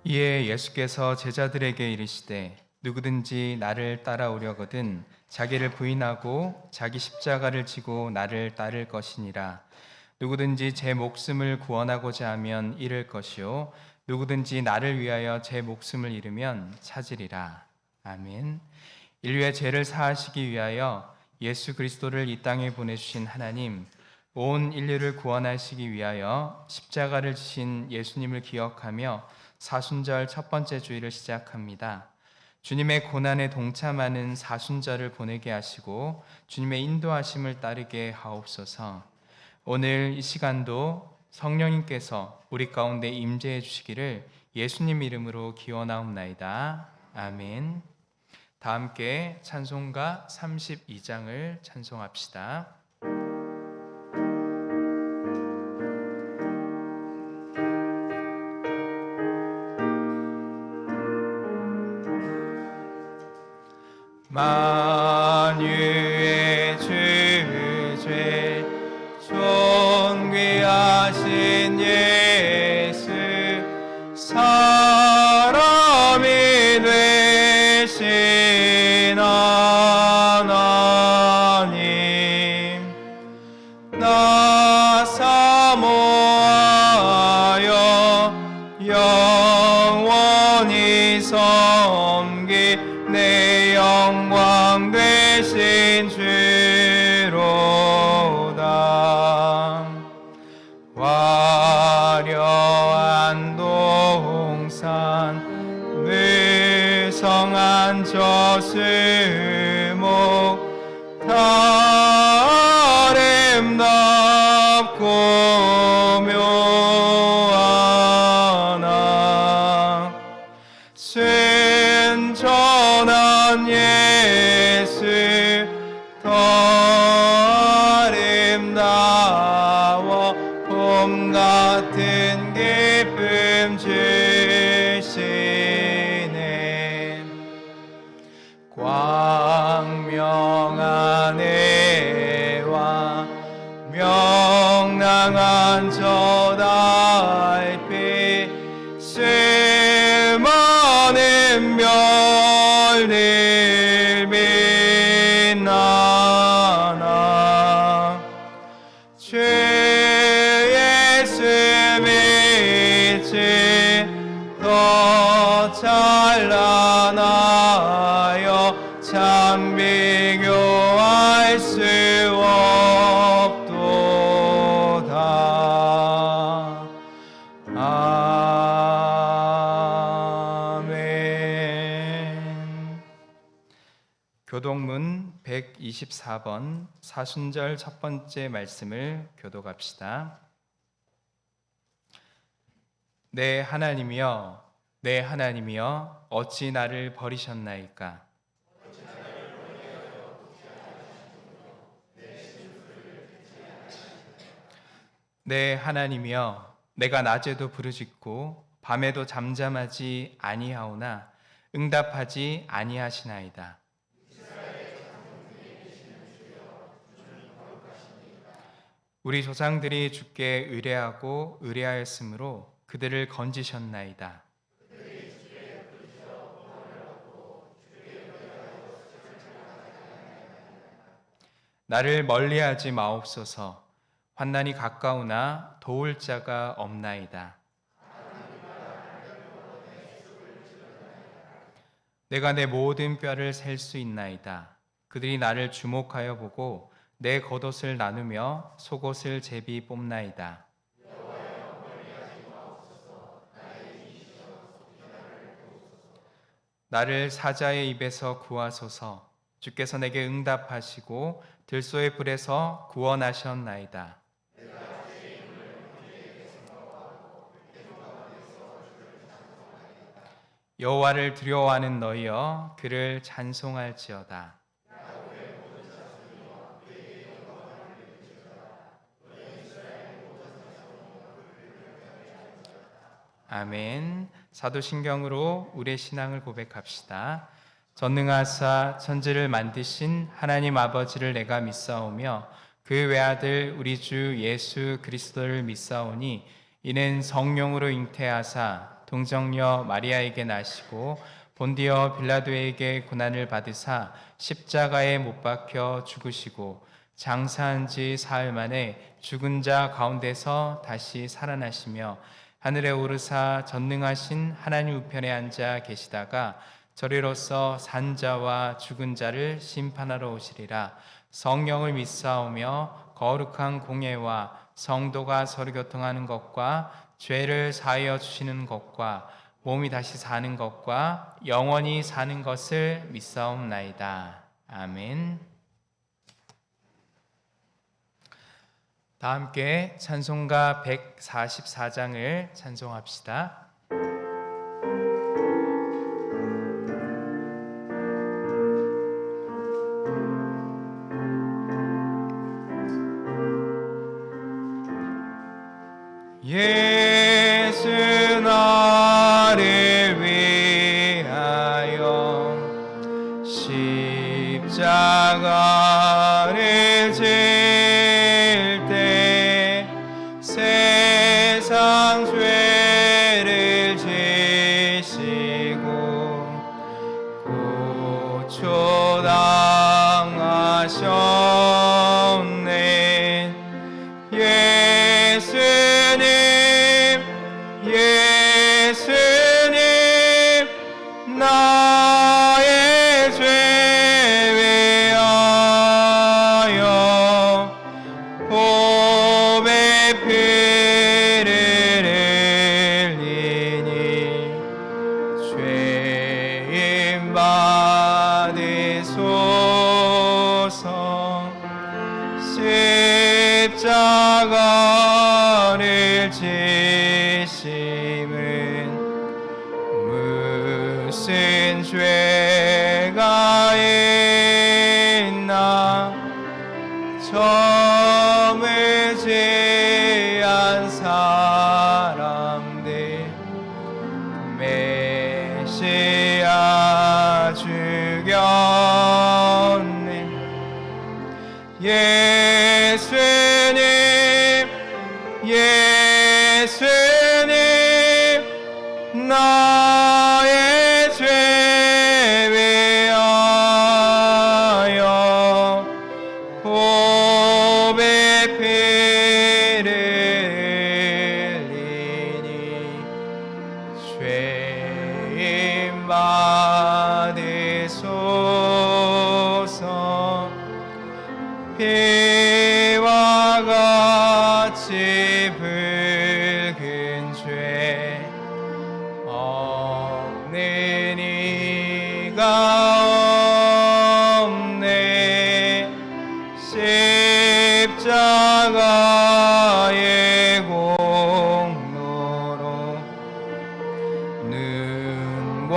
이에 예수께서 제자들에게 이르시되 누구든지 나를 따라오려거든 자기를 부인하고 자기 십자가를 지고 나를 따를 것이니라. 누구든지 제 목숨을 구원하고자 하면 잃을 것이요 누구든지 나를 위하여 제 목숨을 잃으면 찾으리라. 아멘. 인류의 죄를 사하시기 위하여 예수 그리스도를 이 땅에 보내주신 하나님, 온 인류를 구원하시기 위하여 십자가를 지신 예수님을 기억하며 사순절 첫 번째 주일을 시작합니다. 주님의 고난에 동참하는 사순절을 보내게 하시고 주님의 인도하심을 따르게 하옵소서. 오늘 이 시간도 성령님께서 우리 가운데 임재해 주시기를 예수님 이름으로 기원하옵나이다. 아멘. 다 함께 찬송가 32장을 찬송합시다. 만유의 주죄 존귀하신 예수 사람이 되신 하나님 나 사모하여 영원히 섬기 내 영광 되신 주로다. 화려한 동산 무성한 저수목 다 아름답고 묘하나 순전한 예수 더 아름다워 봄 같은 기쁨 주시네. 광명한 해와 명랑한 저 달빛 수많은 별들 빛나나 주 예수 빛이 더 찬란하여 참 비교할 수 없도다. 아멘. 교독문 124번 사순절 첫 번째 말씀을 교독합시다. 내 하나님이여, 내 하나님이여, 어찌 나를 버리셨나이까? 내 하나님이여, 내가 낮에도 부르짖고 밤에도 잠잠하지 아니하오나 응답하지 아니하시나이다. 우리 조상들이 주께 의뢰하고 의뢰하였으므로 그들을 건지셨나이다. 나를 멀리하지 마옵소서. 환난이 가까우나 도울 자가 없나이다. 내가 내 모든 뼈를 셀 수 있나이다. 그들이 나를 주목하여 보고 내 겉옷을 나누며 속옷을 제비 뽑나이다. 나를 사자의 입에서 구하소서. 주께서 내게 응답하시고 들소의 불에서 구원하셨나이다. 여호와를 두려워하는 너희여 그를 찬송할지어다. 아멘. 사도신경으로 우리의 신앙을 고백합시다. 전능하사 천지를 만드신 하나님 아버지를 내가 믿사오며 그 외아들 우리 주 예수 그리스도를 믿사오니 이는 성령으로 잉태하사 동정녀 마리아에게 나시고 본디어 빌라도에게 고난을 받으사 십자가에 못 박혀 죽으시고 장사한 지 사흘 만에 죽은 자 가운데서 다시 살아나시며 하늘에 오르사 전능하신 하나님 우편에 앉아 계시다가 저리로서 산 자와 죽은 자를 심판하러 오시리라. 성령을 믿사오며 거룩한 공예와 성도가 서로 교통하는 것과 죄를 사하여 주시는 것과 몸이 다시 사는 것과 영원히 사는 것을 믿사옵나이다. 아멘. 다 함께 찬송가 144장을 찬송합시다. 예수 나를 위하여 십자가를 질 때 세상 죄를 지시고 고초당하셨네. 예수님 나의 죄 위하여 보배 피를 흘리니 죄인 받으소서. 십자가를 지심은 무슨 죄가 있나. 점을 지은 사람들 메시아 죽였네. 예수님 나의 죄 위하여 보배 피를 흘리니 죄인 받으소서. 피와 같이 붉은 죄 없는 이가 없네. 십자가의 공로로 눈과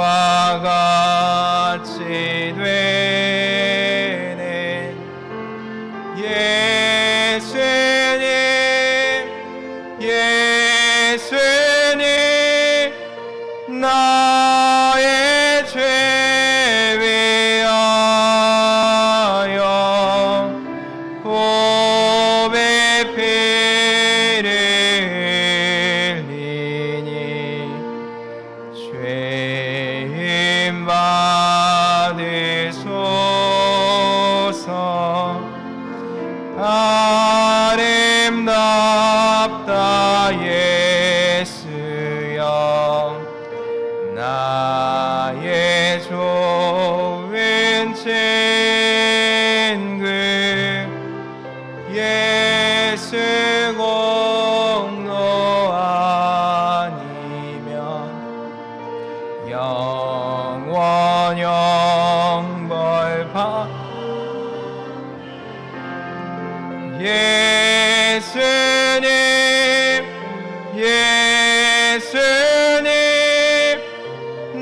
같이 되네. 예수님 나의 죄 위하여 보배 피를 흘리니 죄인 받으소서. 아름답다 예수여 나의 좋은 친구. 예수 공로 아니면 영원 영벌 받. 예수님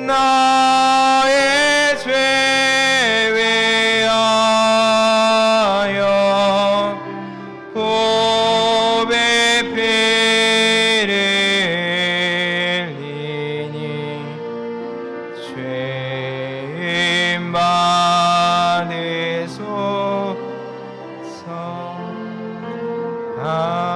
나의 죄 위하여 보배 피를 흘리니 죄인 받으소서. 아멘.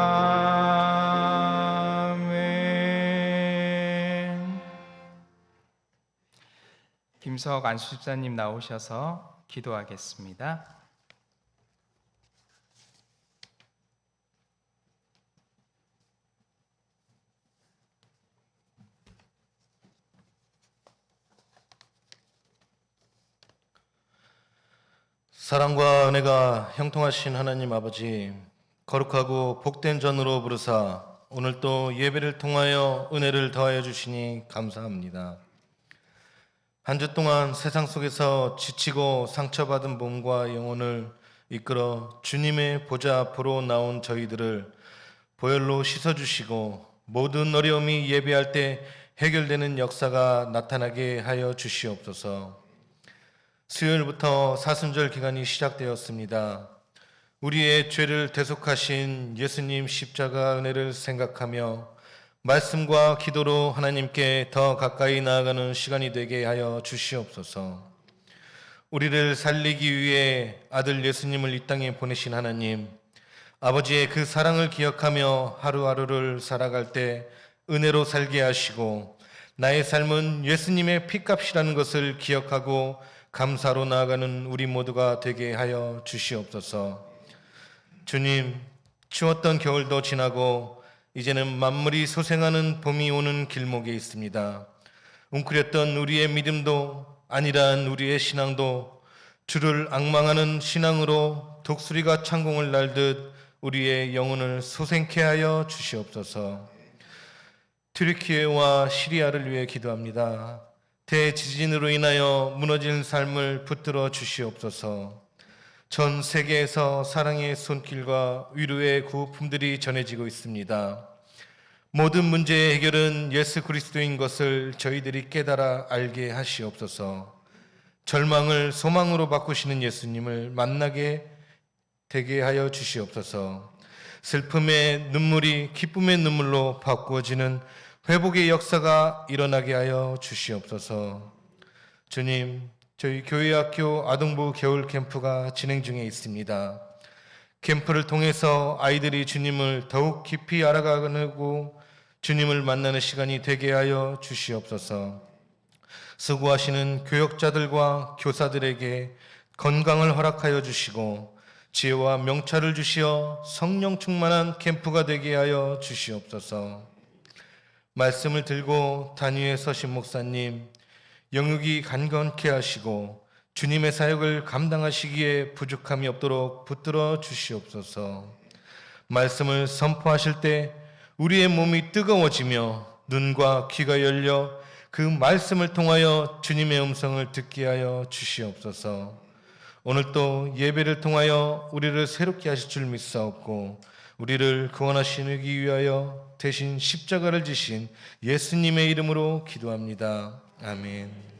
김석 안수집사님 나오셔서 기도하겠습니다. 사랑과 은혜가 형통하신 하나님 아버지, 거룩하고 복된 전으로 부르사 오늘 또 예배를 통하여 은혜를 더하여 주시니 감사합니다. 한 주 동안 세상 속에서 지치고 상처받은 몸과 영혼을 이끌어 주님의 보좌 앞으로 나온 저희들을 보혈로 씻어주시고 모든 어려움이 예배할 때 해결되는 역사가 나타나게 하여 주시옵소서. 수요일부터 사순절 기간이 시작되었습니다. 우리의 죄를 대속하신 예수님 십자가 은혜를 생각하며 말씀과 기도로 하나님께 더 가까이 나아가는 시간이 되게 하여 주시옵소서. 우리를 살리기 위해 아들 예수님을 이 땅에 보내신 하나님, 아버지의 그 사랑을 기억하며 하루하루를 살아갈 때 은혜로 살게 하시고 나의 삶은 예수님의 피값이라는 것을 기억하고 감사로 나아가는 우리 모두가 되게 하여 주시옵소서. 주님, 추웠던 겨울도 지나고 이제는 만물이 소생하는 봄이 오는 길목에 있습니다. 웅크렸던 우리의 믿음도 안일한 우리의 신앙도 주를 앙망하는 신앙으로 독수리가 창공을 날듯 우리의 영혼을 소생케 하여 주시옵소서. 튀르키예와 시리아를 위해 기도합니다. 대지진으로 인하여 무너진 삶을 붙들어 주시옵소서. 전 세계에서 사랑의 손길과 위로의 구호품들이 전해지고 있습니다. 모든 문제의 해결은 예수 그리스도인 것을 저희들이 깨달아 알게 하시옵소서. 절망을 소망으로 바꾸시는 예수님을 만나게 되게 하여 주시옵소서. 슬픔의 눈물이 기쁨의 눈물로 바꾸어지는 회복의 역사가 일어나게 하여 주시옵소서. 주님, 저희 교회학교 아동부 겨울 캠프가 진행 중에 있습니다. 캠프를 통해서 아이들이 주님을 더욱 깊이 알아가고 주님을 만나는 시간이 되게 하여 주시옵소서. 수고하시는 교역자들과 교사들에게 건강을 허락하여 주시고 지혜와 명철을 주시어 성령 충만한 캠프가 되게 하여 주시옵소서. 말씀을 들고 단위에 서신 목사님, 영육이 간건케 하시고 주님의 사역을 감당하시기에 부족함이 없도록 붙들어 주시옵소서. 말씀을 선포하실 때 우리의 몸이 뜨거워지며 눈과 귀가 열려 그 말씀을 통하여 주님의 음성을 듣게 하여 주시옵소서. 오늘 또 예배를 통하여 우리를 새롭게 하실 줄 믿사옵고 우리를 구원하시기 위하여 대신 십자가를 지신 예수님의 이름으로 기도합니다. 아멘.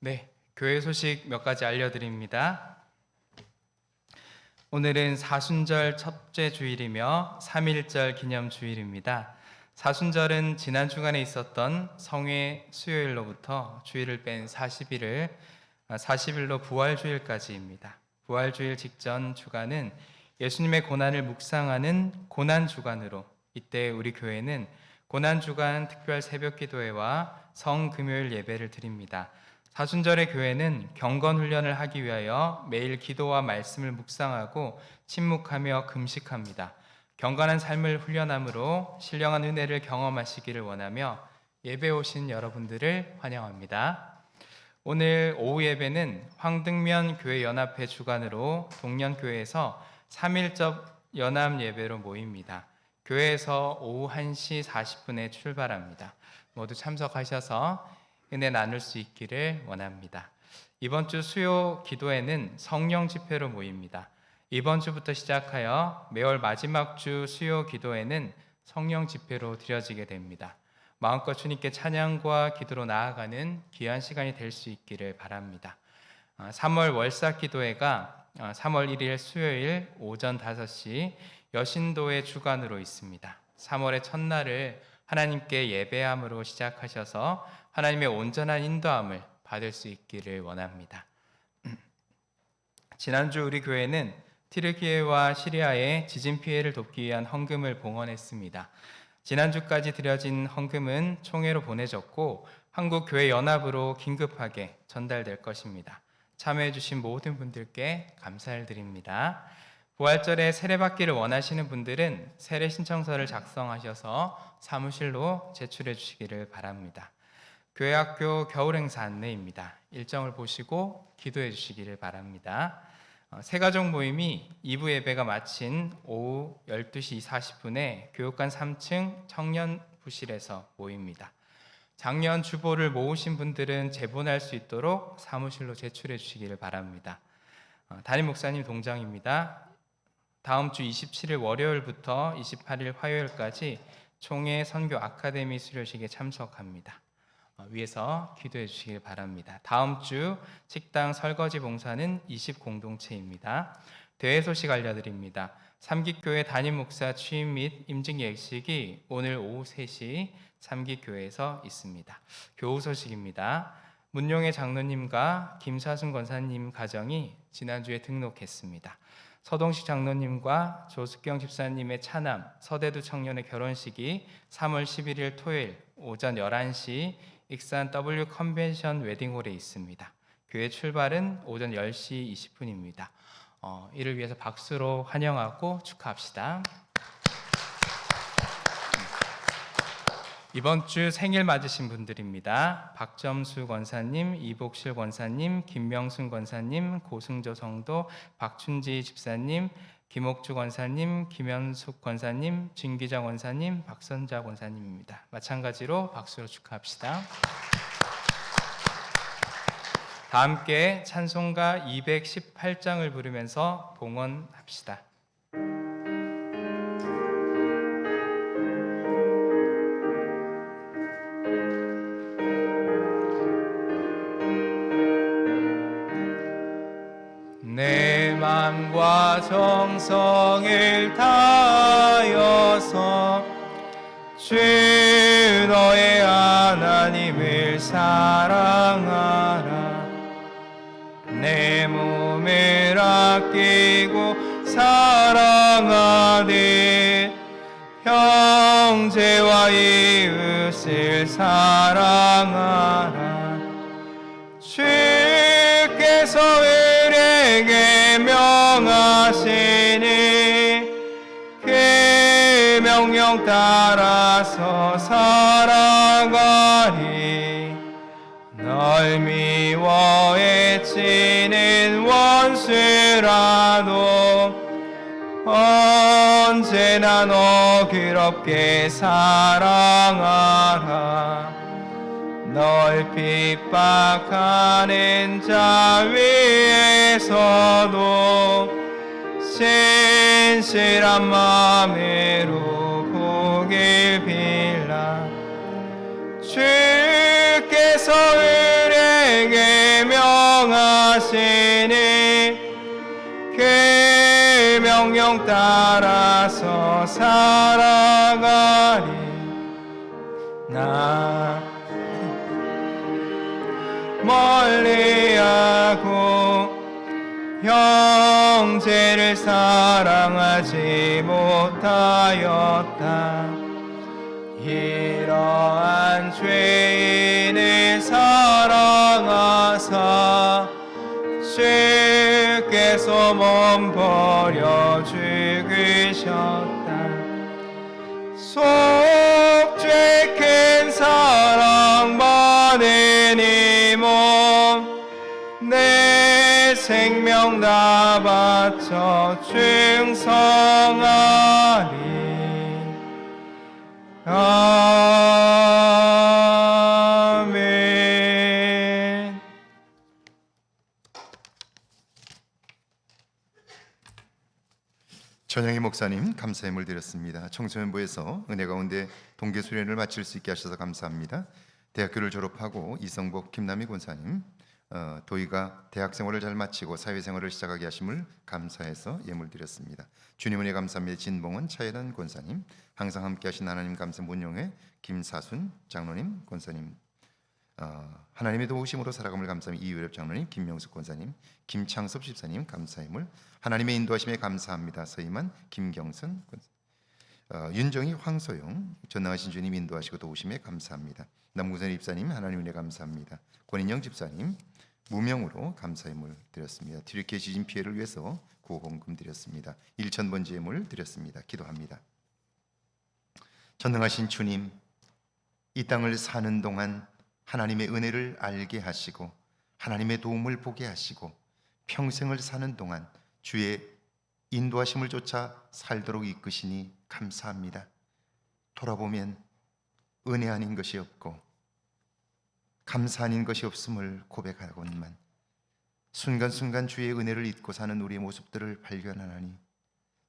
네, 교회 소식 몇 가지 알려드립니다. 오늘은 사순절 첫째 주일이며 3.1절 기념 주일입니다. 사순절은 지난 주간에 있었던 성회 수요일로부터 주일을 뺀 40일로 부활주일까지입니다. 부활주일 직전 주간은 예수님의 고난을 묵상하는 고난주간으로, 이때 우리 교회는 고난주간 특별 새벽기도회와 성금요일 예배를 드립니다. 사순절의 교회는 경건훈련을 하기 위하여 매일 기도와 말씀을 묵상하고 침묵하며 금식합니다. 경건한 삶을 훈련함으로 신령한 은혜를 경험하시기를 원하며 예배 오신 여러분들을 환영합니다. 오늘 오후 예배는 황등면 교회 연합회 주관으로 동년교회에서 3.1절 연합 예배로 모입니다. 교회에서 오후 1시 40분에 출발합니다. 모두 참석하셔서 은혜 나눌 수 있기를 원합니다. 이번 주 수요 기도회는 성령 집회로 모입니다. 이번 주부터 시작하여 매월 마지막 주 수요 기도회는 성령 집회로 드려지게 됩니다. 마음껏 주님께 찬양과 기도로 나아가는 귀한 시간이 될 수 있기를 바랍니다. 3월 월삭 기도회가 3월 1일 수요일 오전 5시 여신도의 주관으로 있습니다. 3월의 첫날을 하나님께 예배함으로 시작하셔서 하나님의 온전한 인도함을 받을 수 있기를 원합니다. 지난주 우리 교회는 튀르키예와 시리아의 지진 피해를 돕기 위한 헌금을 봉헌했습니다. 지난주까지 드려진 헌금은 총회로 보내졌고 한국교회연합으로 긴급하게 전달될 것입니다. 참여해 주신 모든 분들께 감사를 드립니다. 부활절에 세례받기를 원하시는 분들은 세례 신청서를 작성하셔서 사무실로 제출해 주시기를 바랍니다. 교회학교 겨울행사 안내입니다. 일정을 보시고 기도해 주시기를 바랍니다. 새가족 모임이 2부 예배가 마친 오후 12시 40분에 교육관 3층 청년부실에서 모입니다. 작년 주보를 모으신 분들은 제본할 수 있도록 사무실로 제출해 주시기를 바랍니다. 담임 목사님 동장입니다. 다음 주 27일 월요일부터 28일 화요일까지 총회 선교 아카데미 수료식에 참석합니다. 위에서 기도해 주시길 바랍니다. 다음 주 식당 설거지 봉사는 20공동체입니다. 대회 소식 알려드립니다. 삼기교회 담임 목사 취임 및 임직 예식이 오늘 오후 3시 삼기교회에서 있습니다. 교우 소식입니다. 문용의 장로님과 김사순 권사님 가정이 지난주에 등록했습니다. 서동식 장로님과 조숙경 집사님의 차남 서대두 청년의 결혼식이 3월 11일 토요일 오전 11시 익산 W 컨벤션 웨딩홀에 있습니다. 교회 출발은 오전 10시 20분입니다. 이를 위해서 박수로 환영하고 축하합시다. 이번 주 생일 맞으신 분들입니다. 박점수 권사님, 이복실 권사님, 김명순 권사님, 고승조 성도, 박춘지 집사님, 김옥주 권사님, 김현숙 권사님, 진기자 권사님, 박선자 권사님입니다. 마찬가지로 박수로 축하합시다. 다 함께 찬송가 218장을 부르면서 봉헌합시다. 내 맘과 정성을 다하여서 주 너의 하나님을 사랑하라. 내 몸을 아끼고 사랑하되 형제와 이웃을 사랑하라. 주께서 우리에게 명하시니 그 명령 따라서 살아가리. 널 미워해치는 원수라도 언제나 너그럽게 사랑하라. 널 핍박하는 자 위에서도 신실한 마음으로 복을 빌라. 주께서 우리에게 생명 따라서 살아가리. 나 멀리하고 형제를 사랑하지 못하였다. 이러한 죄인을 사랑하사 주께서 몸 버려 죽으셨다. 속죄 큰 사랑 받은 이 몸 내 생명 다 바쳐 충성하리. 아멘. 전영희 목사님 감사 예물 드렸습니다. 청소년부에서 은혜 가운데 동계 수련을 마칠 수 있게 하셔서 감사합니다. 대학교를 졸업하고 이성복 김남희 권사님, 도희가 대학 생활을 잘 마치고 사회생활을 시작하게 하심을 감사해서 예물 드렸습니다. 주님 은혜 감사합니다. 진봉은 차예단 권사님, 항상 함께하신 하나님 감사 문용회 김사순 장로님 권사님, 하나님의 도우심으로 살아감을 감사합니다. 이유엽 장로님, 김명숙 권사님, 김창섭 집사님 감사예물, 하나님의 인도하심에 감사합니다. 서희만, 김경선 권사, 윤정희, 황소영, 전능하신 주님 인도하시고 도우심에 감사합니다. 남궁선 입사님 하나님 은혜 감사합니다. 권인영 집사님 무명으로 감사예물 드렸습니다. 튀르키예 지진 피해를 위해서 구호헌금 드렸습니다. 1,000번째 예물 드렸습니다. 기도합니다. 전능하신 주님, 이 땅을 사는 동안 하나님의 은혜를 알게 하시고 하나님의 도움을 보게 하시고 평생을 사는 동안 주의 인도하심을 쫓아 살도록 이끄시니 감사합니다. 돌아보면 은혜 아닌 것이 없고 감사 아닌 것이 없음을 고백하고만 순간순간 주의 은혜를 잊고 사는 우리의 모습들을 발견하나니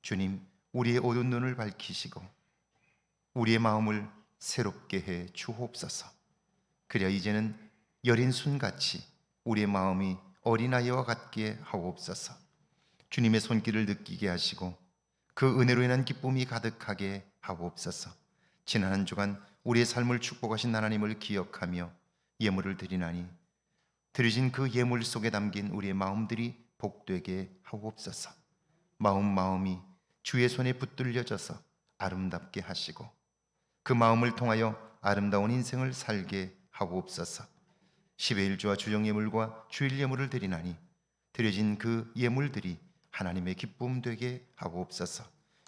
주님, 우리의 어두운 눈을 밝히시고 우리의 마음을 새롭게 해 주옵소서. 그래야 이제는 여린 순같이 우리의 마음이 어린아이와 같게 하옵소서. 주님의 손길을 느끼게 하시고 그 은혜로 인한 기쁨이 가득하게 하옵소서. 지난 한 주간 우리의 삶을 축복하신 하나님을 기억하며 예물을 드리나니 드려진 그 예물 속에 담긴 우리의 마음들이 복되게 하옵소서. 마음이 주의 손에 붙들려져서 아름답게 하시고 그 마음을 통하여 아름다운 인생을 살게 하옵소서. 10의 1주와 주정 예물과 주일 예물을 드리나니 드려진 그 예물들이 하나님의 기쁨 되게 하옵소서.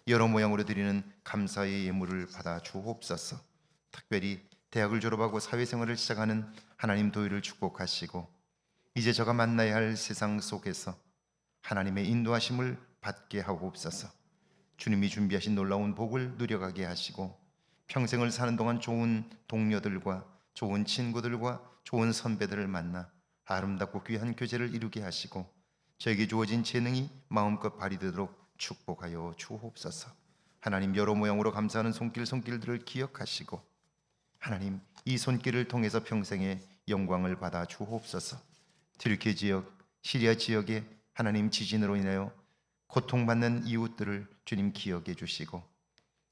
여러 모양으로 드리는 감사의 예물을 받아 주옵소서. 특별히 대학을 졸업하고 사회생활을 시작하는 하나님 도희를 축복하시고 이제 저가 만나야 할 세상 속에서 하나님의 인도하심을 받게 하옵소서. 주님이 준비하신 놀라운 복을 누려가게 하시고 평생을 사는 동안 좋은 동료들과 좋은 친구들과 좋은 선배들을 만나 아름답고 귀한 교제를 이루게 하시고 저에게 주어진 재능이 마음껏 발휘되도록 축복하여 주옵소서. 하나님, 여러 모양으로 감사하는 손길들을 기억하시고 하나님, 이 손길을 통해서 평생의 영광을 받아 주옵소서. 튀르키예 지역, 시리아 지역에 하나님 지진으로 인하여 고통받는 이웃들을 주님 기억해 주시고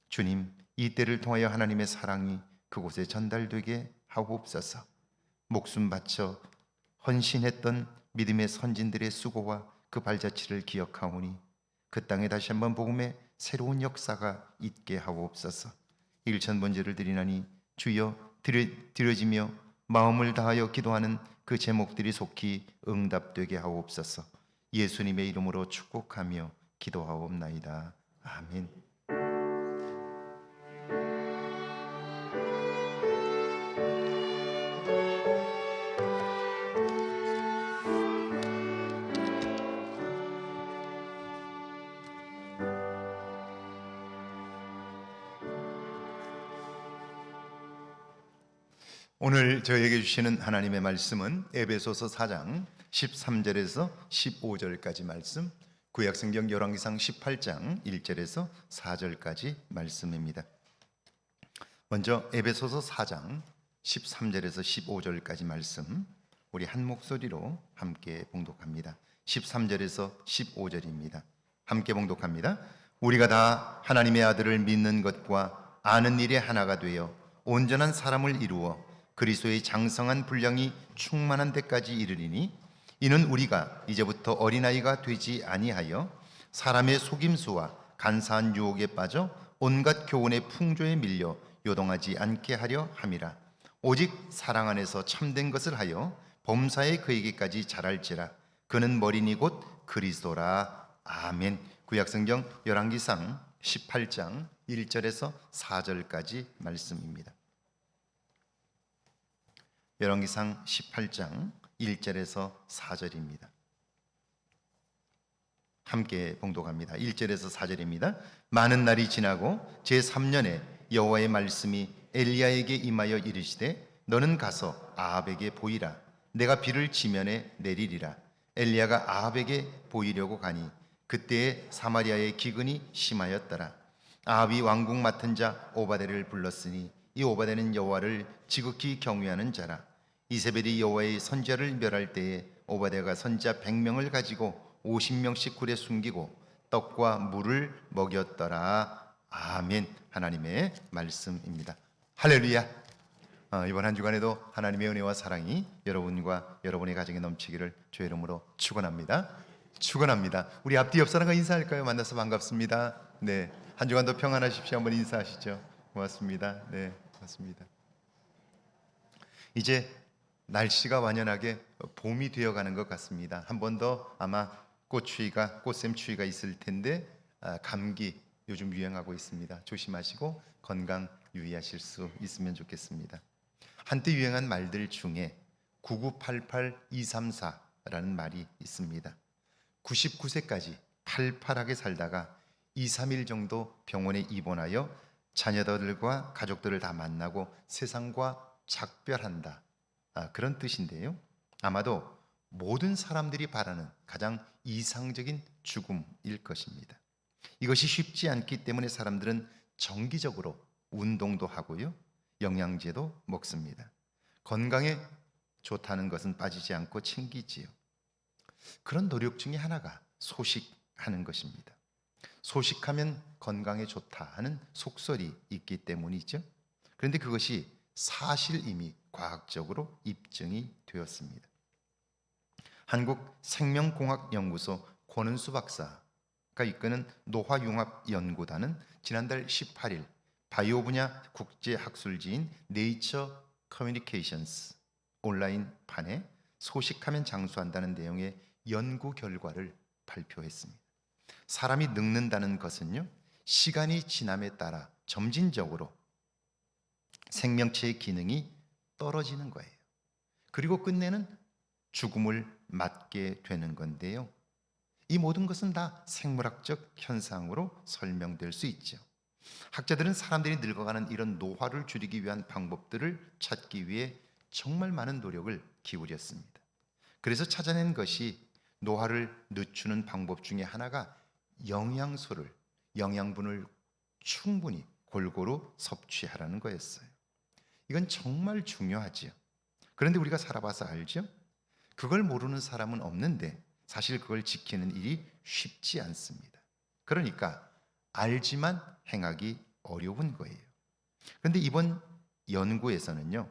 주님, 이 때를 통하여 하나님의 사랑이 그곳에 전달되게 하옵소서. 목숨 바쳐 헌신했던 믿음의 선진들의 수고와 그 발자취를 기억하오니 그 땅에 다시 한번 복음의 새로운 역사가 있게 하옵소서. 1,000번제를 드리나니 주여 드려지며 마음을 다하여 기도하는 그 제목들이 속히 응답되게 하옵소서. 예수님의 이름으로 축복하며 기도하옵나이다. 아멘. 오늘 저에게 주시는 하나님의 말씀은 에베소서 4장 13절에서 15절까지 말씀, 구약성경 열왕기상 18장 1절에서 4절까지 말씀입니다. 먼저 에베소서 4장 13절에서 15절까지 말씀, 우리 한 목소리로 함께 봉독합니다. 13절에서 15절입니다. 함께 봉독합니다. 우리가 다 하나님의 아들을 믿는 것과 아는 일에 하나가 되어 온전한 사람을 이루어 그리스도의 장성한 분량이 충만한 데까지 이르리니 이는 우리가 이제부터 어린아이가 되지 아니하여 사람의 속임수와 간사한 유혹에 빠져 온갖 교훈의 풍조에 밀려 요동하지 않게 하려 함이라. 오직 사랑 안에서 참된 것을 하여 범사에 그에게까지 자랄지라. 그는 머리니 곧 그리스도라. 아멘. 구약성경 열왕기상 18장 1절에서 4절까지 말씀입니다. 열왕기상 18장 1절에서 4절입니다. 함께 봉독합니다. 1절에서 4절입니다. 많은 날이 지나고 제3년에 여호와의 말씀이 엘리야에게 임하여 이르시되 너는 가서 아합에게 보이라. 내가 비를 지면에 내리리라. 엘리야가 아합에게 보이려고 가니 그때에 사마리아의 기근이 심하였더라. 아합이 왕궁 맡은 자 오바데를 불렀으니 이 오바데는 여호와를 지극히 경외하는 자라. 이세벨이 여호와의 선지자를 멸할 때에 오바데가 선지자 100명을 가지고 50명씩 굴에 숨기고 떡과 물을 먹였더라. 아멘. 하나님의 말씀입니다. 할렐루야. 이번 한 주간에도 하나님의 은혜와 사랑이 여러분과 여러분의 가정에 넘치기를 주의 이름으로 축원합니다. 축원합니다. 우리 앞뒤 옆 사람과 인사할까요? 만나서 반갑습니다. 네, 한 주간도 평안하십시오. 한번 인사하시죠. 고맙습니다. 네, 고맙습니다. 이제 날씨가 완연하게 봄이 되어가는 것 같습니다. 한 번 더 아마 꽃샘추위가 있을 텐데 감기 요즘 유행하고 있습니다. 조심하시고 건강 유의하실 수 있으면 좋겠습니다. 한때 유행한 말들 중에 9988234라는 말이 있습니다. 99세까지 팔팔하게 살다가 2, 3일 정도 병원에 입원하여 자녀들과 가족들을 다 만나고 세상과 작별한다. 그런 뜻인데요. 아마도 모든 사람들이 바라는 가장 이상적인 죽음일 것입니다. 이것이 쉽지 않기 때문에 사람들은 정기적으로 운동도 하고요, 영양제도 먹습니다. 건강에 좋다는 것은 빠지지 않고 챙기지요. 그런 노력 중에 하나가 소식하는 것입니다. 소식하면 건강에 좋다 하는 속설이 있기 때문이죠. 그런데 그것이 사실 이미 과학적으로 입증이 되었습니다. 한국생명공학연구소 권은수 박사가 이끄는 노화융합연구단은 지난달 18일 바이오 분야 국제학술지인 네이처 커뮤니케이션스 온라인판에 소식하면 장수한다는 내용의 연구 결과를 발표했습니다. 사람이 늙는다는 것은요, 시간이 지남에 따라 점진적으로 생명체의 기능이 떨어지는 거예요. 그리고 끝내는 죽음을 맞게 되는 건데요. 이 모든 것은 다 생물학적 현상으로 설명될 수 있죠. 학자들은 사람들이 늙어가는 이런 노화를 줄이기 위한 방법들을 찾기 위해 정말 많은 노력을 기울였습니다. 그래서 찾아낸 것이 노화를 늦추는 방법 중에 하나가 영양분을 충분히 골고루 섭취하라는 거였어요. 이건 정말 중요하지요. 그런데 우리가 살아봐서 알죠? 그걸 모르는 사람은 없는데 사실 그걸 지키는 일이 쉽지 않습니다. 그러니까 알지만 행하기 어려운 거예요. 그런데 이번 연구에서는요,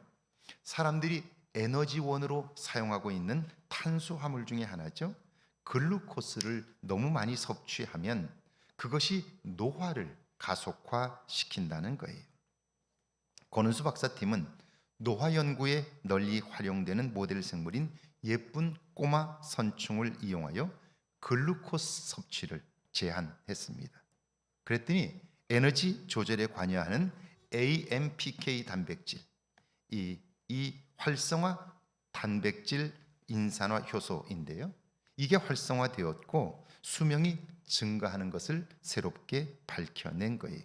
사람들이 에너지원으로 사용하고 있는 탄수화물 중에 하나죠, 글루코스를 너무 많이 섭취하면 그것이 노화를 가속화시킨다는 거예요. 권은수 박사팀은 노화 연구에 널리 활용되는 모델 생물인 예쁜 꼬마 선충을 이용하여 글루코스 섭취를 제한했습니다. 그랬더니 에너지 조절에 관여하는 AMPK 단백질, 이 활성화 단백질 인산화 효소인데요, 이게 활성화되었고 수명이 증가하는 것을 새롭게 밝혀낸 거예요.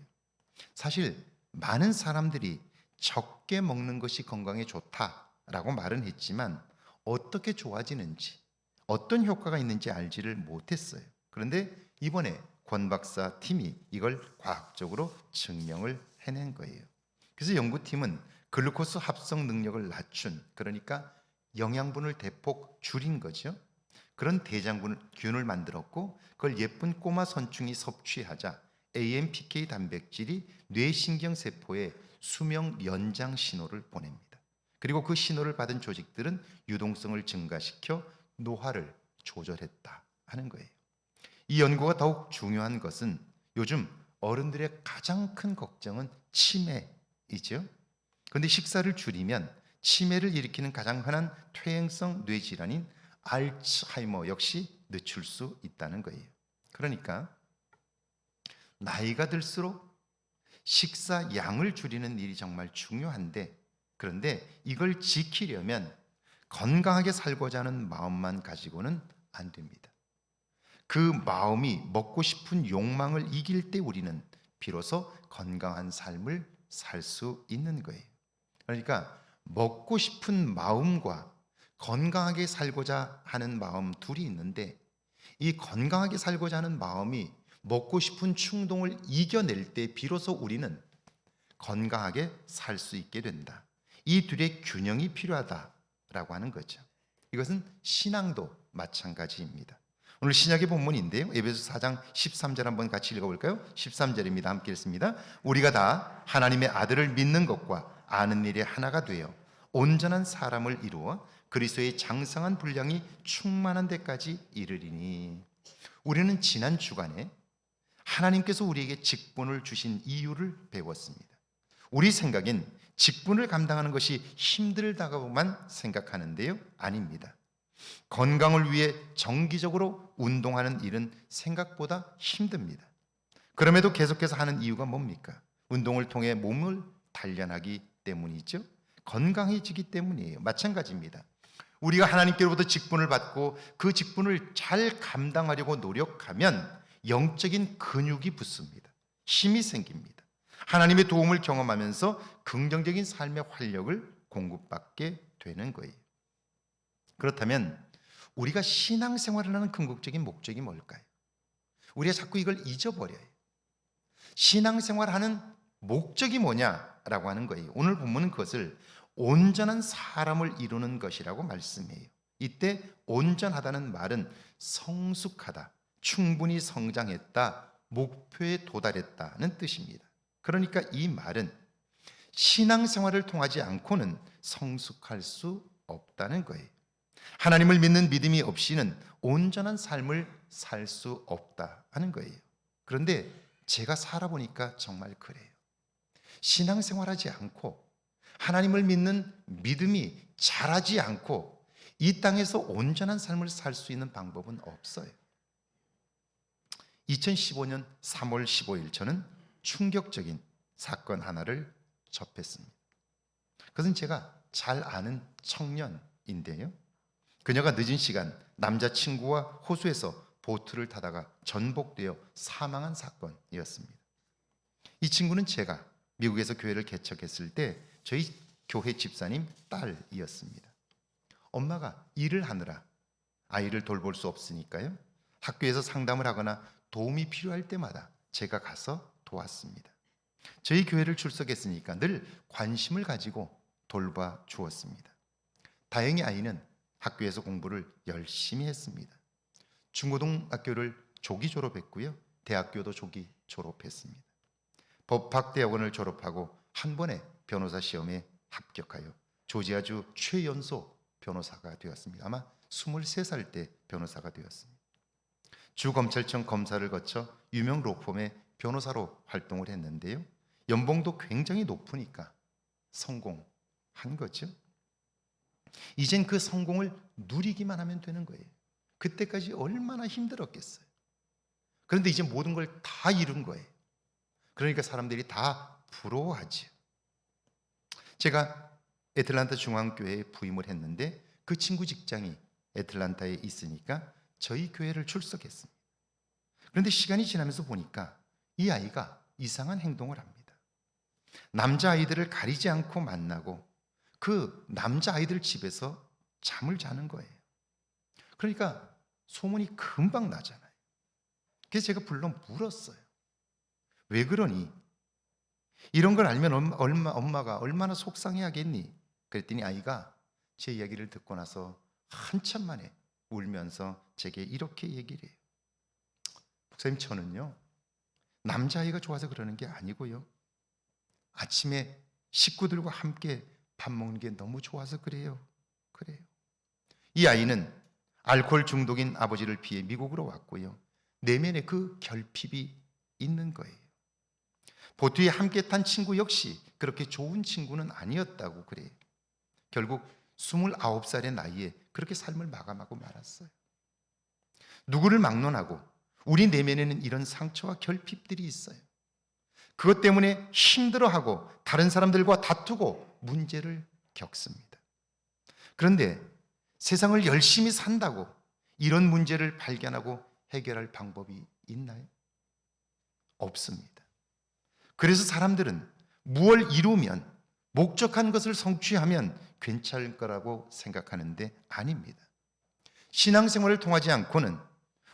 사실 많은 사람들이 적게 먹는 것이 건강에 좋다라고 말은 했지만 어떻게 좋아지는지, 어떤 효과가 있는지 알지를 못했어요. 그런데 이번에 권 박사 팀이 이걸 과학적으로 증명을 해낸 거예요. 그래서 연구팀은 글루코스 합성 능력을 낮춘, 그러니까 영양분을 대폭 줄인 거죠. 그런 대장균을 만들었고 그걸 예쁜 꼬마 선충이 섭취하자 AMPK 단백질이 뇌신경 세포에 수명 연장 신호를 보냅니다. 그리고 그 신호를 받은 조직들은 유동성을 증가시켜 노화를 조절했다 하는 거예요. 이 연구가 더욱 중요한 것은 요즘 어른들의 가장 큰 걱정은 치매이죠. 그런데 식사를 줄이면 치매를 일으키는 가장 흔한 퇴행성 뇌질환인 알츠하이머 역시 늦출 수 있다는 거예요. 그러니까 나이가 들수록 식사 양을 줄이는 일이 정말 중요한데, 그런데 이걸 지키려면 건강하게 살고자 하는 마음만 가지고는 안 됩니다. 그 마음이 먹고 싶은 욕망을 이길 때 우리는 비로소 건강한 삶을 살 수 있는 거예요. 그러니까 먹고 싶은 마음과 건강하게 살고자 하는 마음 둘이 있는데, 이 건강하게 살고자 하는 마음이 먹고 싶은 충동을 이겨낼 때 비로소 우리는 건강하게 살 수 있게 된다. 이 둘의 균형이 필요하다라고 하는 거죠. 이것은 신앙도 마찬가지입니다. 오늘 신약의 본문인데요, 에베소 4장 13절 한번 같이 읽어볼까요? 13절입니다. 함께 읽습니다. 우리가 다 하나님의 아들을 믿는 것과 아는 일에 하나가 되어 온전한 사람을 이루어 그리스도의 장성한 분량이 충만한 데까지 이르리니. 우리는 지난 주간에 하나님께서 우리에게 직분을 주신 이유를 배웠습니다. 우리 생각엔 직분을 감당하는 것이 힘들다고만 생각하는데요, 아닙니다. 건강을 위해 정기적으로 운동하는 일은 생각보다 힘듭니다. 그럼에도 계속해서 하는 이유가 뭡니까? 운동을 통해 몸을 단련하기 때문이죠. 건강해지기 때문이에요. 마찬가지입니다. 우리가 하나님께로부터 직분을 받고 그 직분을 잘 감당하려고 노력하면 영적인 근육이 붙습니다. 힘이 생깁니다. 하나님의 도움을 경험하면서 긍정적인 삶의 활력을 공급받게 되는 거예요. 그렇다면 우리가 신앙생활을 하는 궁극적인 목적이 뭘까요? 우리가 자꾸 이걸 잊어버려요. 신앙생활하는 목적이 뭐냐라고 하는 거예요. 오늘 본문은 그것을 온전한 사람을 이루는 것이라고 말씀해요. 이때 온전하다는 말은 성숙하다, 충분히 성장했다, 목표에 도달했다는 뜻입니다. 그러니까 이 말은 신앙생활을 통하지 않고는 성숙할 수 없다는 거예요. 하나님을 믿는 믿음이 없이는 온전한 삶을 살 수 없다 하는 거예요. 그런데 제가 살아보니까 정말 그래요. 신앙생활하지 않고 하나님을 믿는 믿음이 자라지 않고 이 땅에서 온전한 삶을 살 수 있는 방법은 없어요. 2015년 3월 15일 저는 충격적인 사건 하나를 접했습니다. 그것은 제가 잘 아는 청년인데요, 그녀가 늦은 시간 남자친구와 호수에서 보트를 타다가 전복되어 사망한 사건이었습니다. 이 친구는 제가 미국에서 교회를 개척했을 때 저희 교회 집사님 딸이었습니다. 엄마가 일을 하느라 아이를 돌볼 수 없으니까요, 학교에서 상담을 하거나 도움이 필요할 때마다 제가 가서 도왔습니다. 저희 교회를 출석했으니까 늘 관심을 가지고 돌봐 주었습니다. 다행히 아이는 학교에서 공부를 열심히 했습니다. 중고등학교를 조기 졸업했고요, 대학교도 조기 졸업했습니다. 법학대학원을 졸업하고 한 번에 변호사 시험에 합격하여 조지아주 최연소 변호사가 되었습니다. 아마 23살 때 변호사가 되었습니다. 주검찰청 검사를 거쳐 유명 로펌의 변호사로 활동을 했는데요, 연봉도 굉장히 높으니까 성공한 거죠. 이젠 그 성공을 누리기만 하면 되는 거예요. 그때까지 얼마나 힘들었겠어요. 그런데 이제 모든 걸 다 이룬 거예요. 그러니까 사람들이 다 부러워하죠. 제가 애틀란타 중앙교회에 부임을 했는데 그 친구 직장이 애틀란타에 있으니까 저희 교회를 출석했습니다. 그런데 시간이 지나면서 보니까 이 아이가 이상한 행동을 합니다. 남자아이들을 가리지 않고 만나고 그 남자아이들 집에서 잠을 자는 거예요. 그러니까 소문이 금방 나잖아요. 그래서 제가 불러 물었어요. 왜 그러니? 이런 걸 알면 엄마가 얼마나 속상해하겠니? 그랬더니 아이가 제 이야기를 듣고 나서 한참 만에 울면서 제게 이렇게 얘기를 해요. 목사님, 저는요, 남자아이가 좋아서 그러는 게 아니고요. 아침에 식구들과 함께 밥 먹는 게 너무 좋아서 그래요. 이 아이는 알코올 중독인 아버지를 피해 미국으로 왔고요. 내면에 그 결핍이 있는 거예요. 보트에 함께 탄 친구 역시 그렇게 좋은 친구는 아니었다고 그래요. 결국 29살의 나이에 그렇게 삶을 마감하고 말았어요. 누구를 막론하고 우리 내면에는 이런 상처와 결핍들이 있어요. 그것 때문에 힘들어하고 다른 사람들과 다투고 문제를 겪습니다. 그런데 세상을 열심히 산다고 이런 문제를 발견하고 해결할 방법이 있나요? 없습니다. 그래서 사람들은 무엇을 이루면, 목적한 것을 성취하면 괜찮을 거라고 생각하는데 아닙니다. 신앙생활을 통하지 않고는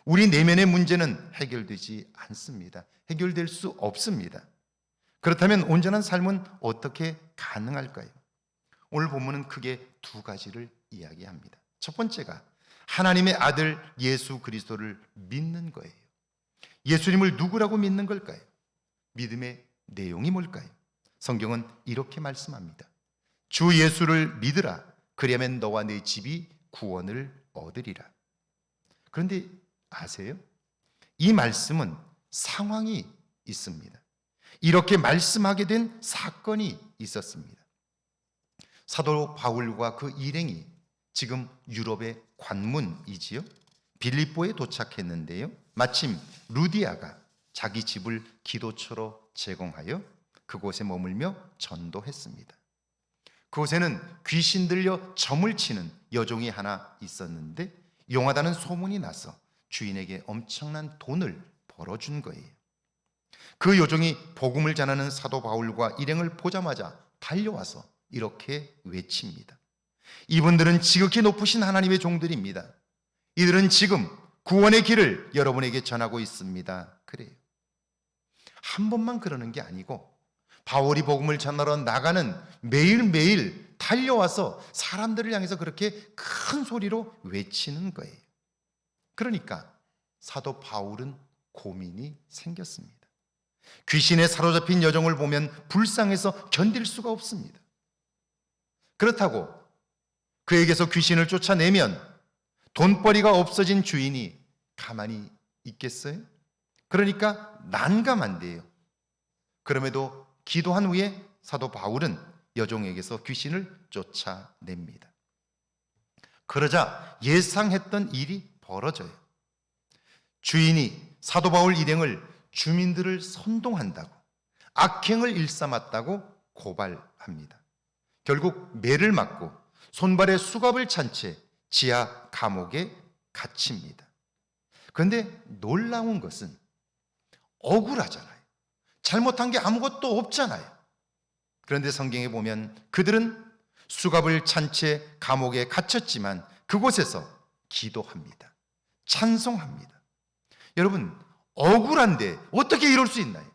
우리 내면의 문제는 해결되지 않습니다. 해결될 수 없습니다. 그렇다면 온전한 삶은 어떻게 가능할까요? 오늘 본문은 크게 두 가지를 이야기합니다. 첫 번째가 하나님의 아들 예수 그리스도를 믿는 거예요. 예수님을 누구라고 믿는 걸까요? 믿음의 내용이 뭘까요? 성경은 이렇게 말씀합니다. 주 예수를 믿으라. 그리하면 너와 네 집이 구원을 얻으리라. 그런데 아세요? 이 말씀은 상황이 있습니다. 이렇게 말씀하게 된 사건이 있었습니다. 사도 바울과 그 일행이 지금 유럽의 관문이지요. 빌립보에 도착했는데요. 마침 루디아가 자기 집을 기도처로 제공하여 그곳에 머물며 전도했습니다. 그곳에는 귀신 들려 점을 치는 여종이 하나 있었는데 용하다는 소문이 나서 주인에게 엄청난 돈을 벌어준 거예요. 그 여종이 복음을 전하는 사도 바울과 일행을 보자마자 달려와서 이렇게 외칩니다. 이분들은 지극히 높으신 하나님의 종들입니다. 이들은 지금 구원의 길을 여러분에게 전하고 있습니다. 그래요. 한 번만 그러는 게 아니고 바울이 복음을 전하러 나가는 매일매일 달려와서 사람들을 향해서 그렇게 큰 소리로 외치는 거예요. 그러니까 사도 바울은 고민이 생겼습니다. 귀신에 사로잡힌 여종을 보면 불쌍해서 견딜 수가 없습니다. 그렇다고 그에게서 귀신을 쫓아내면 돈벌이가 없어진 주인이 가만히 있겠어요? 그러니까 난감한데요. 그럼에도 기도한 후에 사도 바울은 여종에게서 귀신을 쫓아냅니다. 그러자 예상했던 일이 벌어져요. 주인이 사도 바울 일행을 주민들을 선동한다고, 악행을 일삼았다고 고발합니다. 결국 매를 맞고 손발에 수갑을 찬 채 지하 감옥에 갇힙니다. 그런데 놀라운 것은 억울하잖아요. 잘못한 게 아무것도 없잖아요. 그런데 성경에 보면 그들은 수갑을 찬 채 감옥에 갇혔지만 그곳에서 기도합니다. 찬송합니다. 여러분, 억울한데 어떻게 이럴 수 있나요?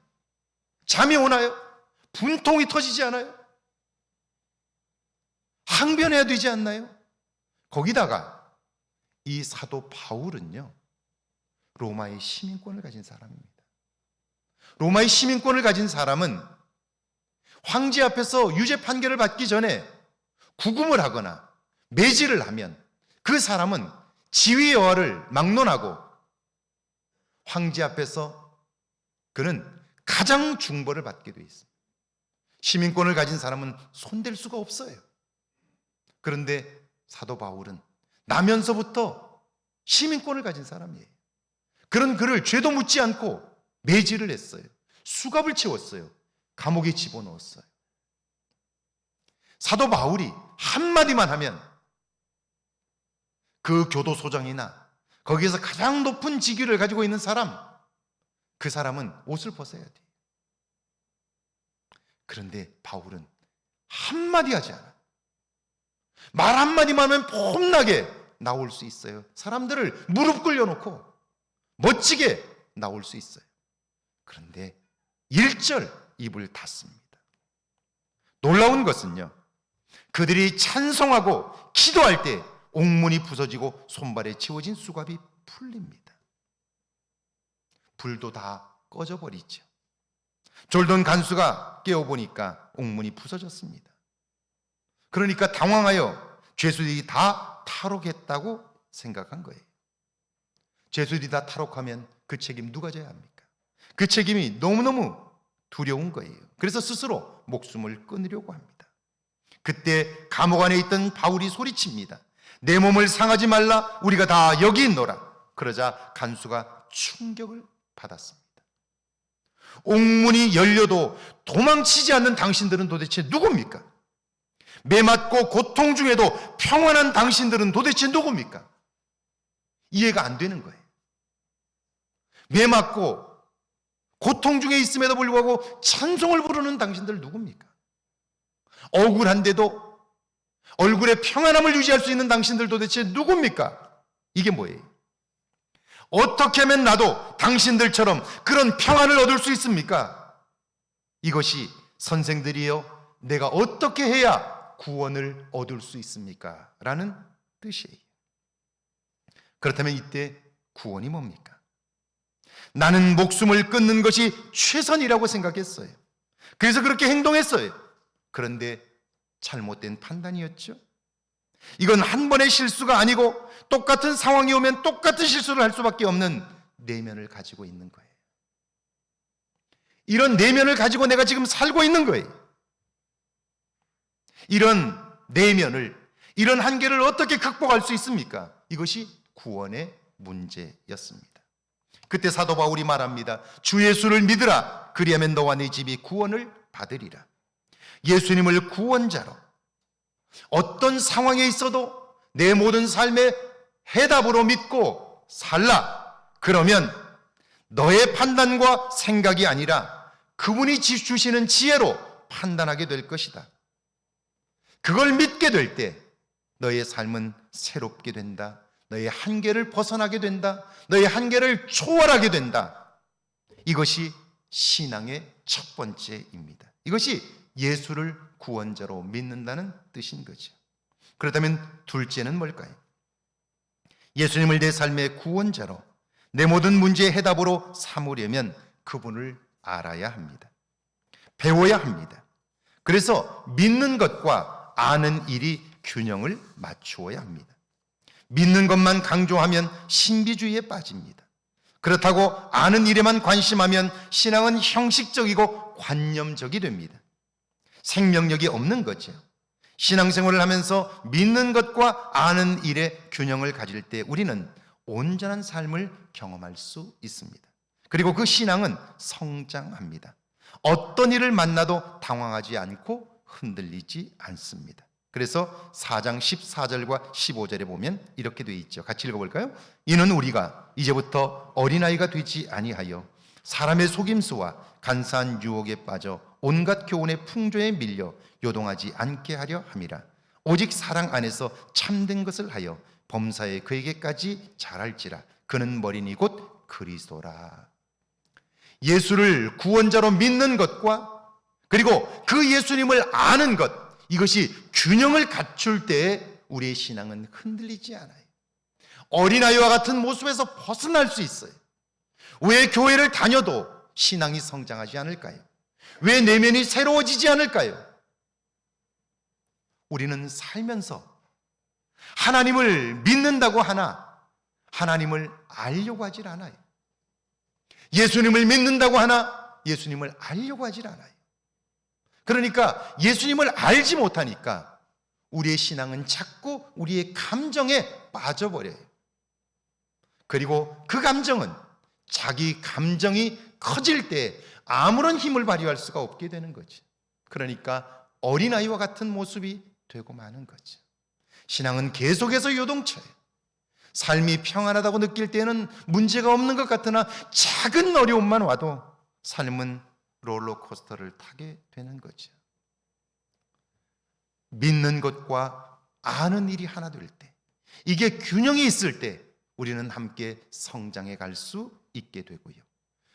잠이 오나요? 분통이 터지지 않아요? 항변해야 되지 않나요? 거기다가 이 사도 바울은요, 로마의 시민권을 가진 사람입니다. 로마의 시민권을 가진 사람은 황제 앞에서 유죄 판결을 받기 전에 구금을 하거나 매질을 하면 그 사람은 지위 여하를 막론하고 황제 앞에서 그는 가장 중벌을 받게 되어 있습니다. 시민권을 가진 사람은 손댈 수가 없어요. 그런데 사도 바울은 나면서부터 시민권을 가진 사람이에요. 그런 그를 죄도 묻지 않고 매질을 했어요. 수갑을 채웠어요. 감옥에 집어넣었어요. 사도 바울이 한마디만 하면 그 교도소장이나 거기에서 가장 높은 직위를 가지고 있는 사람, 그 사람은 옷을 벗어야 돼요. 그런데 바울은 한마디 하지 않아요. 말 한마디만 하면 폼나게 나올 수 있어요. 사람들을 무릎 꿇려놓고 멋지게 나올 수 있어요. 그런데 1절 입을 닫습니다. 놀라운 것은요, 그들이 찬송하고 기도할 때 옥문이 부서지고 손발에 채워진 수갑이 풀립니다. 불도 다 꺼져버리죠. 졸던 간수가 깨어보니까 옥문이 부서졌습니다. 그러니까 당황하여 죄수들이 다 탈옥했다고 생각한 거예요. 죄수들이 다 탈옥하면 그 책임 누가 져야 합니까? 그 책임이 너무너무 두려운 거예요. 그래서 스스로 목숨을 끊으려고 합니다. 그때 감옥 안에 있던 바울이 소리칩니다. 내 몸을 상하지 말라, 우리가 다 여기 있노라. 그러자 간수가 충격을 받았습니다. 옥문이 열려도 도망치지 않는 당신들은 도대체 누굽니까? 매맞고 고통 중에도 평안한 당신들은 도대체 누굽니까? 이해가 안 되는 거예요. 매맞고 고통 중에 있음에도 불구하고 찬송을 부르는 당신들 누굽니까? 억울한데도 얼굴에 평안함을 유지할 수 있는 당신들 도대체 누굽니까? 이게 뭐예요? 어떻게 하면 나도 당신들처럼 그런 평안을 얻을 수 있습니까? 이것이 선생들이여, 내가 어떻게 해야 구원을 얻을 수 있습니까? 라는 뜻이에요. 그렇다면 이때 구원이 뭡니까? 나는 목숨을 끊는 것이 최선이라고 생각했어요. 그래서 그렇게 행동했어요. 그런데 잘못된 판단이었죠. 이건 한 번의 실수가 아니고 똑같은 상황이 오면 똑같은 실수를 할 수밖에 없는 내면을 가지고 있는 거예요. 이런 내면을 가지고 내가 지금 살고 있는 거예요. 이런 내면을, 이런 한계를 어떻게 극복할 수 있습니까? 이것이 구원의 문제였습니다. 그때 사도 바울이 말합니다. 주 예수를 믿으라. 그리하면 너와 네 집이 구원을 받으리라. 예수님을 구원자로, 어떤 상황에 있어도 내 모든 삶의 해답으로 믿고 살라. 그러면 너의 판단과 생각이 아니라 그분이 주시는 지혜로 판단하게 될 것이다. 그걸 믿게 될 때 너의 삶은 새롭게 된다. 너의 한계를 벗어나게 된다. 너의 한계를 초월하게 된다. 이것이 신앙의 첫 번째입니다. 이것이 예수를 구원자로 믿는다는 뜻인 거죠. 그렇다면 둘째는 뭘까요? 예수님을 내 삶의 구원자로, 내 모든 문제의 해답으로 삼으려면 그분을 알아야 합니다. 배워야 합니다. 그래서 믿는 것과 아는 일이 균형을 맞추어야 합니다. 믿는 것만 강조하면 신비주의에 빠집니다. 그렇다고 아는 일에만 관심하면 신앙은 형식적이고 관념적이 됩니다. 생명력이 없는 거죠. 신앙생활을 하면서 믿는 것과 아는 일의 균형을 가질 때 우리는 온전한 삶을 경험할 수 있습니다. 그리고 그 신앙은 성장합니다. 어떤 일을 만나도 당황하지 않고 흔들리지 않습니다. 그래서 4장 14절과 15절에 보면 이렇게 되어 있죠. 같이 읽어볼까요? 이는 우리가 이제부터 어린아이가 되지 아니하여 사람의 속임수와 간사한 유혹에 빠져 온갖 교훈의 풍조에 밀려 요동하지 않게 하려 함이라. 오직 사랑 안에서 참된 것을 하여 범사에 그에게까지 잘할지라. 그는 머리니 곧 그리스도라. 예수를 구원자로 믿는 것과 그리고 그 예수님을 아는 것, 이것이 균형을 갖출 때에 우리의 신앙은 흔들리지 않아요. 어린아이와 같은 모습에서 벗어날 수 있어요. 왜 교회를 다녀도 신앙이 성장하지 않을까요? 왜 내면이 새로워지지 않을까요? 우리는 살면서 하나님을 믿는다고 하나 하나님을 알려고 하질 않아요. 예수님을 믿는다고 하나 예수님을 알려고 하질 않아요. 그러니까 예수님을 알지 못하니까 우리의 신앙은 자꾸 우리의 감정에 빠져버려요. 그리고 그 감정은 자기 감정이 커질 때 아무런 힘을 발휘할 수가 없게 되는 거죠. 그러니까 어린아이와 같은 모습이 되고 마는 거죠. 신앙은 계속해서 요동쳐요. 삶이 평안하다고 느낄 때는 문제가 없는 것 같으나 작은 어려움만 와도 삶은 롤러코스터를 타게 되는 거죠. 믿는 것과 아는 일이 하나 될 때, 이게 균형이 있을 때 우리는 함께 성장해 갈 수 있게 되고요.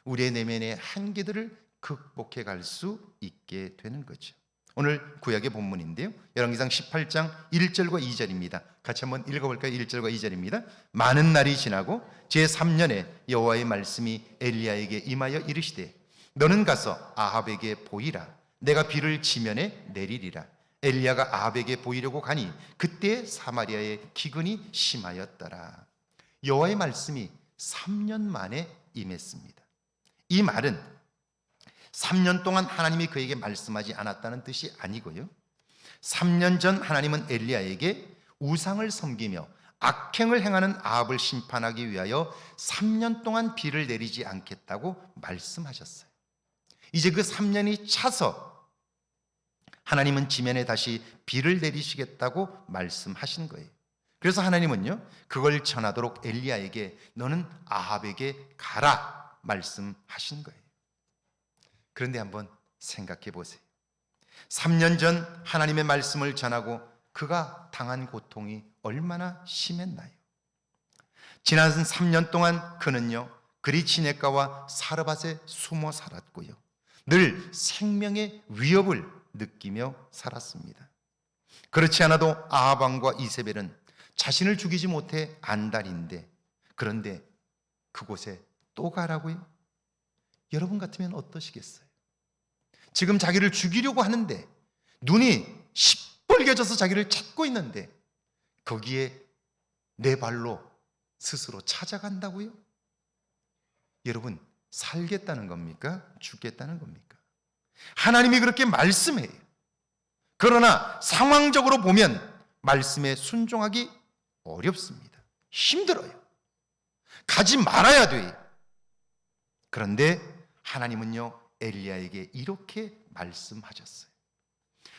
우리의 내면의 한계들을 극복해 갈 수 있게 되는 거죠. 오늘 구약의 본문인데요. 열왕기상 18장 1절과 2절입니다. 같이 한번 읽어볼까요? 1절과 2절입니다. 많은 날이 지나고 제3년에 여호와의 말씀이 엘리야에게 임하여 이르시되 너는 가서 아합에게 보이라. 내가 비를 지면에 내리리라. 엘리야가 아합에게 보이려고 가니 그때 사마리아의 기근이 심하였더라. 여호와의 말씀이 3년 만에 임했습니다. 이 말은 3년 동안 하나님이 그에게 말씀하지 않았다는 뜻이 아니고요, 3년 전 하나님은 엘리야에게 우상을 섬기며 악행을 행하는 아합을 심판하기 위하여 3년 동안 비를 내리지 않겠다고 말씀하셨어요. 이제 그 3년이 차서 하나님은 지면에 다시 비를 내리시겠다고 말씀하신 거예요. 그래서 하나님은요, 그걸 전하도록 엘리야에게 너는 아합에게 가라 말씀하신 거예요. 그런데 한번 생각해 보세요. 3년 전 하나님의 말씀을 전하고 그가 당한 고통이 얼마나 심했나요? 지난 3년 동안 그는요, 그리 시냇가와 사르밧에 숨어 살았고요, 늘 생명의 위협을 느끼며 살았습니다. 그렇지 않아도 아합 왕과 이세벨은 자신을 죽이지 못해 안달인데, 그런데 그곳에 또 가라고요? 여러분 같으면 어떠시겠어요? 지금 자기를 죽이려고 하는데, 눈이 시뻘개져서 자기를 찾고 있는데 거기에 내 발로 스스로 찾아간다고요? 여러분, 살겠다는 겁니까? 죽겠다는 겁니까? 하나님이 그렇게 말씀해요. 그러나 상황적으로 보면 말씀에 순종하기 어렵습니다. 힘들어요. 가지 말아야 돼요. 그런데 하나님은요, 엘리야에게 이렇게 말씀하셨어요.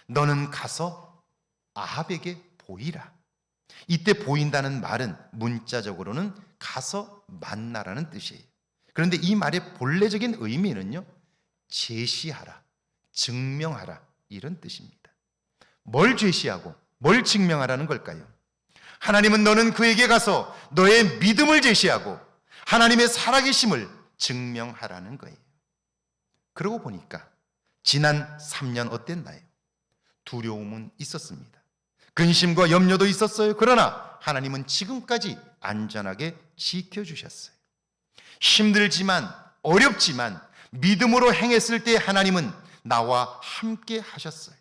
너는 가서 아합에게 보이라. 이때 보인다는 말은 문자적으로는 가서 만나라는 뜻이에요. 그런데 이 말의 본래적인 의미는요, 제시하라, 증명하라, 이런 뜻입니다. 뭘 제시하고 뭘 증명하라는 걸까요? 하나님은 너는 그에게 가서 너의 믿음을 제시하고 하나님의 살아계심을 증명하라는 거예요. 그러고 보니까 지난 3년 어땠나요? 두려움은 있었습니다. 근심과 염려도 있었어요. 그러나 하나님은 지금까지 안전하게 지켜주셨어요. 힘들지만 어렵지만 믿음으로 행했을 때 하나님은 나와 함께 하셨어요.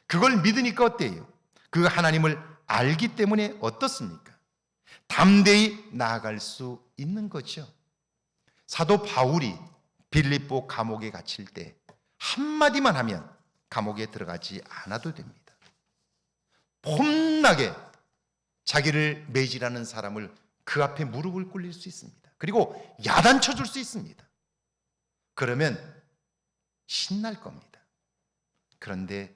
그걸 믿으니까 어때요? 그 하나님을 알기 때문에 어떻습니까? 담대히 나아갈 수 있는 거죠. 사도 바울이 빌립보 감옥에 갇힐 때 한마디만 하면 감옥에 들어가지 않아도 됩니다. 폼나게 자기를 매질하는 사람을 그 앞에 무릎을 꿇릴 수 있습니다. 그리고 야단쳐 줄 수 있습니다. 그러면 신날 겁니다. 그런데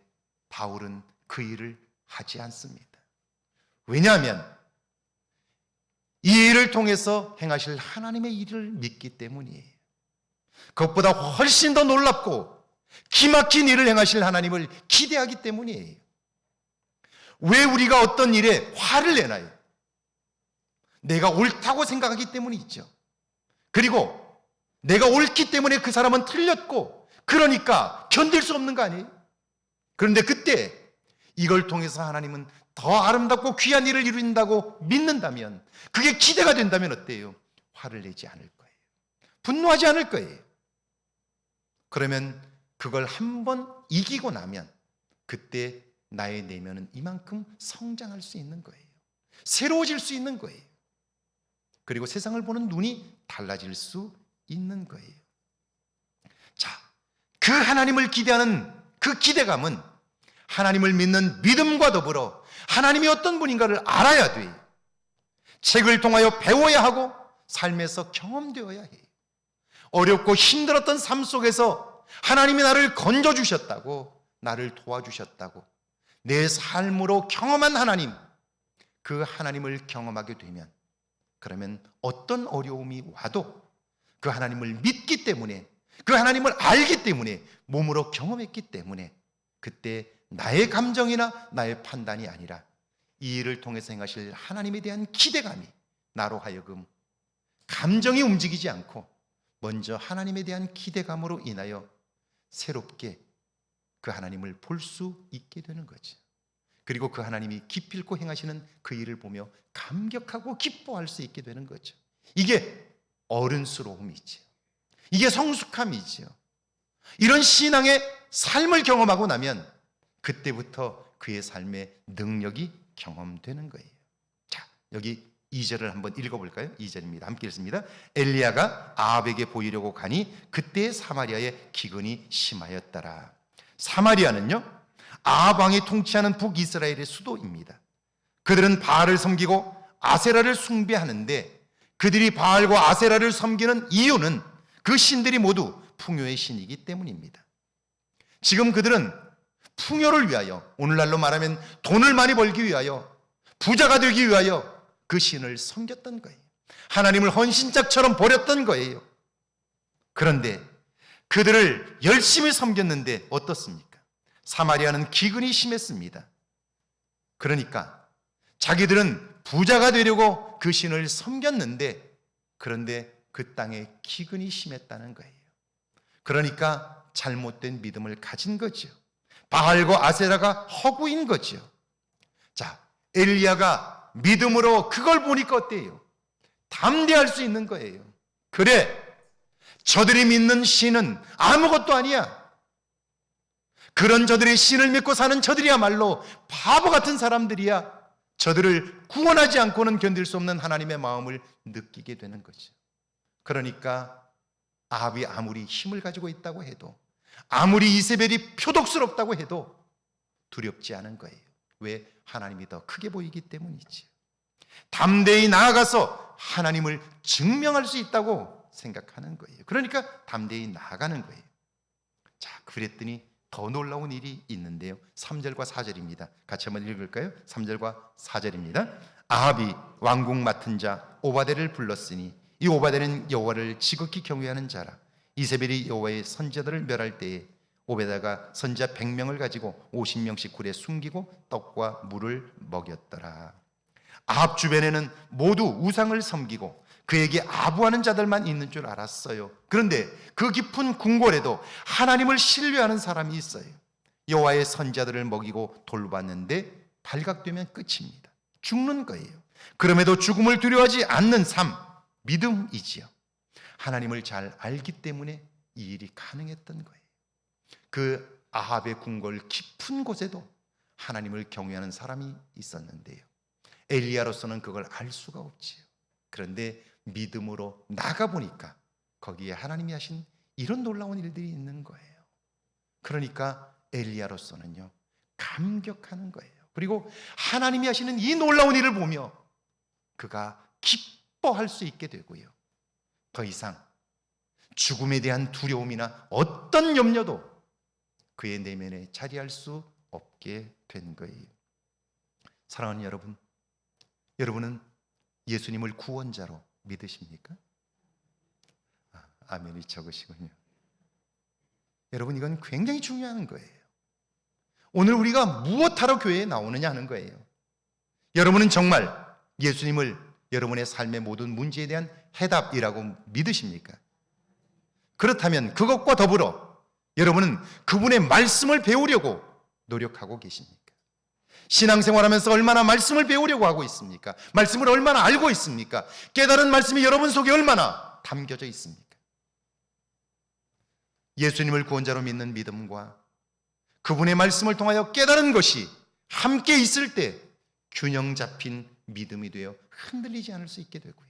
바울은 그 일을 하지 않습니다. 왜냐하면 이 일을 통해서 행하실 하나님의 일을 믿기 때문이에요. 그것보다 훨씬 더 놀랍고 기막힌 일을 행하실 하나님을 기대하기 때문이에요. 왜 우리가 어떤 일에 화를 내나요? 내가 옳다고 생각하기 때문이죠. 그리고 내가 옳기 때문에 그 사람은 틀렸고, 그러니까 견딜 수 없는 거 아니에요? 그런데 그때 이걸 통해서 하나님은 더 아름답고 귀한 일을 이룬다고 믿는다면, 그게 기대가 된다면 어때요? 화를 내지 않을 거예요. 분노하지 않을 거예요. 그러면 그걸 한번 이기고 나면 그때 나의 내면은 이만큼 성장할 수 있는 거예요. 새로워질 수 있는 거예요. 그리고 세상을 보는 눈이 달라질 수 있는 거예요. 자, 그 하나님을 기대하는 그 기대감은 하나님을 믿는 믿음과 더불어 하나님이 어떤 분인가를 알아야 돼요. 책을 통하여 배워야 하고 삶에서 경험되어야 해요. 어렵고 힘들었던 삶 속에서 하나님이 나를 건져주셨다고, 나를 도와주셨다고, 내 삶으로 경험한 하나님, 그 하나님을 경험하게 되면, 그러면 어떤 어려움이 와도 그 하나님을 믿기 때문에, 그 하나님을 알기 때문에, 몸으로 경험했기 때문에 그때 나의 감정이나 나의 판단이 아니라 이 일을 통해서 행하실 하나님에 대한 기대감이 나로 하여금 감정이 움직이지 않고 먼저 하나님에 대한 기대감으로 인하여 새롭게 그 하나님을 볼 수 있게 되는 거죠. 그리고 그 하나님이 기필코 행하시는 그 일을 보며 감격하고 기뻐할 수 있게 되는 거죠. 이게 어른스러움이죠. 이게 성숙함이죠. 이런 신앙의 삶을 경험하고 나면 그때부터 그의 삶의 능력이 경험되는 거예요. 자, 여기 2절을 한번 읽어볼까요? 2절입니다. 함께 읽습니다. 엘리야가 아합에게 보이려고 가니 그때 사마리아에 기근이 심하였더라. 사마리아는요, 아합 왕이 통치하는 북이스라엘의 수도입니다. 그들은 바알을 섬기고 아세라를 숭배하는데, 그들이 바알과 아세라를 섬기는 이유는 그 신들이 모두 풍요의 신이기 때문입니다. 지금 그들은 풍요를 위하여, 오늘날로 말하면 돈을 많이 벌기 위하여, 부자가 되기 위하여 그 신을 섬겼던 거예요. 하나님을 헌신짝처럼 버렸던 거예요. 그런데 그들을 열심히 섬겼는데 어떻습니까? 사마리아는 기근이 심했습니다. 그러니까 자기들은 부자가 되려고 그 신을 섬겼는데, 그런데 그 땅에 기근이 심했다는 거예요. 그러니까 잘못된 믿음을 가진 거죠. 바알과 아세라가 허구인 거죠. 자, 엘리야가 믿음으로 그걸 보니까 어때요? 담대할 수 있는 거예요. 그래, 저들이 믿는 신은 아무것도 아니야. 그런 저들의 신을 믿고 사는 저들이야말로 바보 같은 사람들이야. 저들을 구원하지 않고는 견딜 수 없는 하나님의 마음을 느끼게 되는 거죠. 그러니까 아합이 아무리 힘을 가지고 있다고 해도, 아무리 이세벨이 표독스럽다고 해도 두렵지 않은 거예요. 왜? 하나님이 더 크게 보이기 때문이지. 담대히 나아가서 하나님을 증명할 수 있다고 생각하는 거예요. 그러니까 담대히 나아가는 거예요. 자, 그랬더니 더 놀라운 일이 있는데요. 3절과 4절입니다. 같이 한번 읽을까요? 3절과 4절입니다. 아합이 왕궁 맡은 자 오바데를 불렀으니 이 오바데는 여호와를 지극히 경외하는 자라. 이세벨이 여호와의 선지자들을 멸할 때에 오베다가 선지자 100명을 가지고 50명씩 굴에 숨기고 떡과 물을 먹였더라. 아합 주변에는 모두 우상을 섬기고 그에게 아부하는 자들만 있는 줄 알았어요. 그런데 그 깊은 궁궐에도 하나님을 신뢰하는 사람이 있어요. 여호와의 선지자들을 먹이고 돌봤는데 발각되면 끝입니다. 죽는 거예요. 그럼에도 죽음을 두려워하지 않는 삶, 믿음이지요. 하나님을 잘 알기 때문에 이 일이 가능했던 거예요. 그 아합의 궁궐 깊은 곳에도 하나님을 경외하는 사람이 있었는데요. 엘리야로서는 그걸 알 수가 없지요. 그런데 믿음으로 나가보니까 거기에 하나님이 하신 이런 놀라운 일들이 있는 거예요. 그러니까 엘리야로서는요, 감격하는 거예요. 그리고 하나님이 하시는 이 놀라운 일을 보며 그가 기뻐할 수 있게 되고요. 더 이상 죽음에 대한 두려움이나 어떤 염려도 그의 내면에 자리할 수 없게 된 거예요. 사랑하는 여러분, 여러분은 예수님을 구원자로 믿으십니까? 아멘이 적으시군요. 여러분, 이건 굉장히 중요한 거예요. 오늘 우리가 무엇하러 교회에 나오느냐 하는 거예요. 여러분은 정말 예수님을 여러분의 삶의 모든 문제에 대한 해답이라고 믿으십니까? 그렇다면 그것과 더불어 여러분은 그분의 말씀을 배우려고 노력하고 계십니까? 신앙생활하면서 얼마나 말씀을 배우려고 하고 있습니까? 말씀을 얼마나 알고 있습니까? 깨달은 말씀이 여러분 속에 얼마나 담겨져 있습니까? 예수님을 구원자로 믿는 믿음과 그분의 말씀을 통하여 깨달은 것이 함께 있을 때 균형 잡힌 믿음이 되어 흔들리지 않을 수 있게 되고요.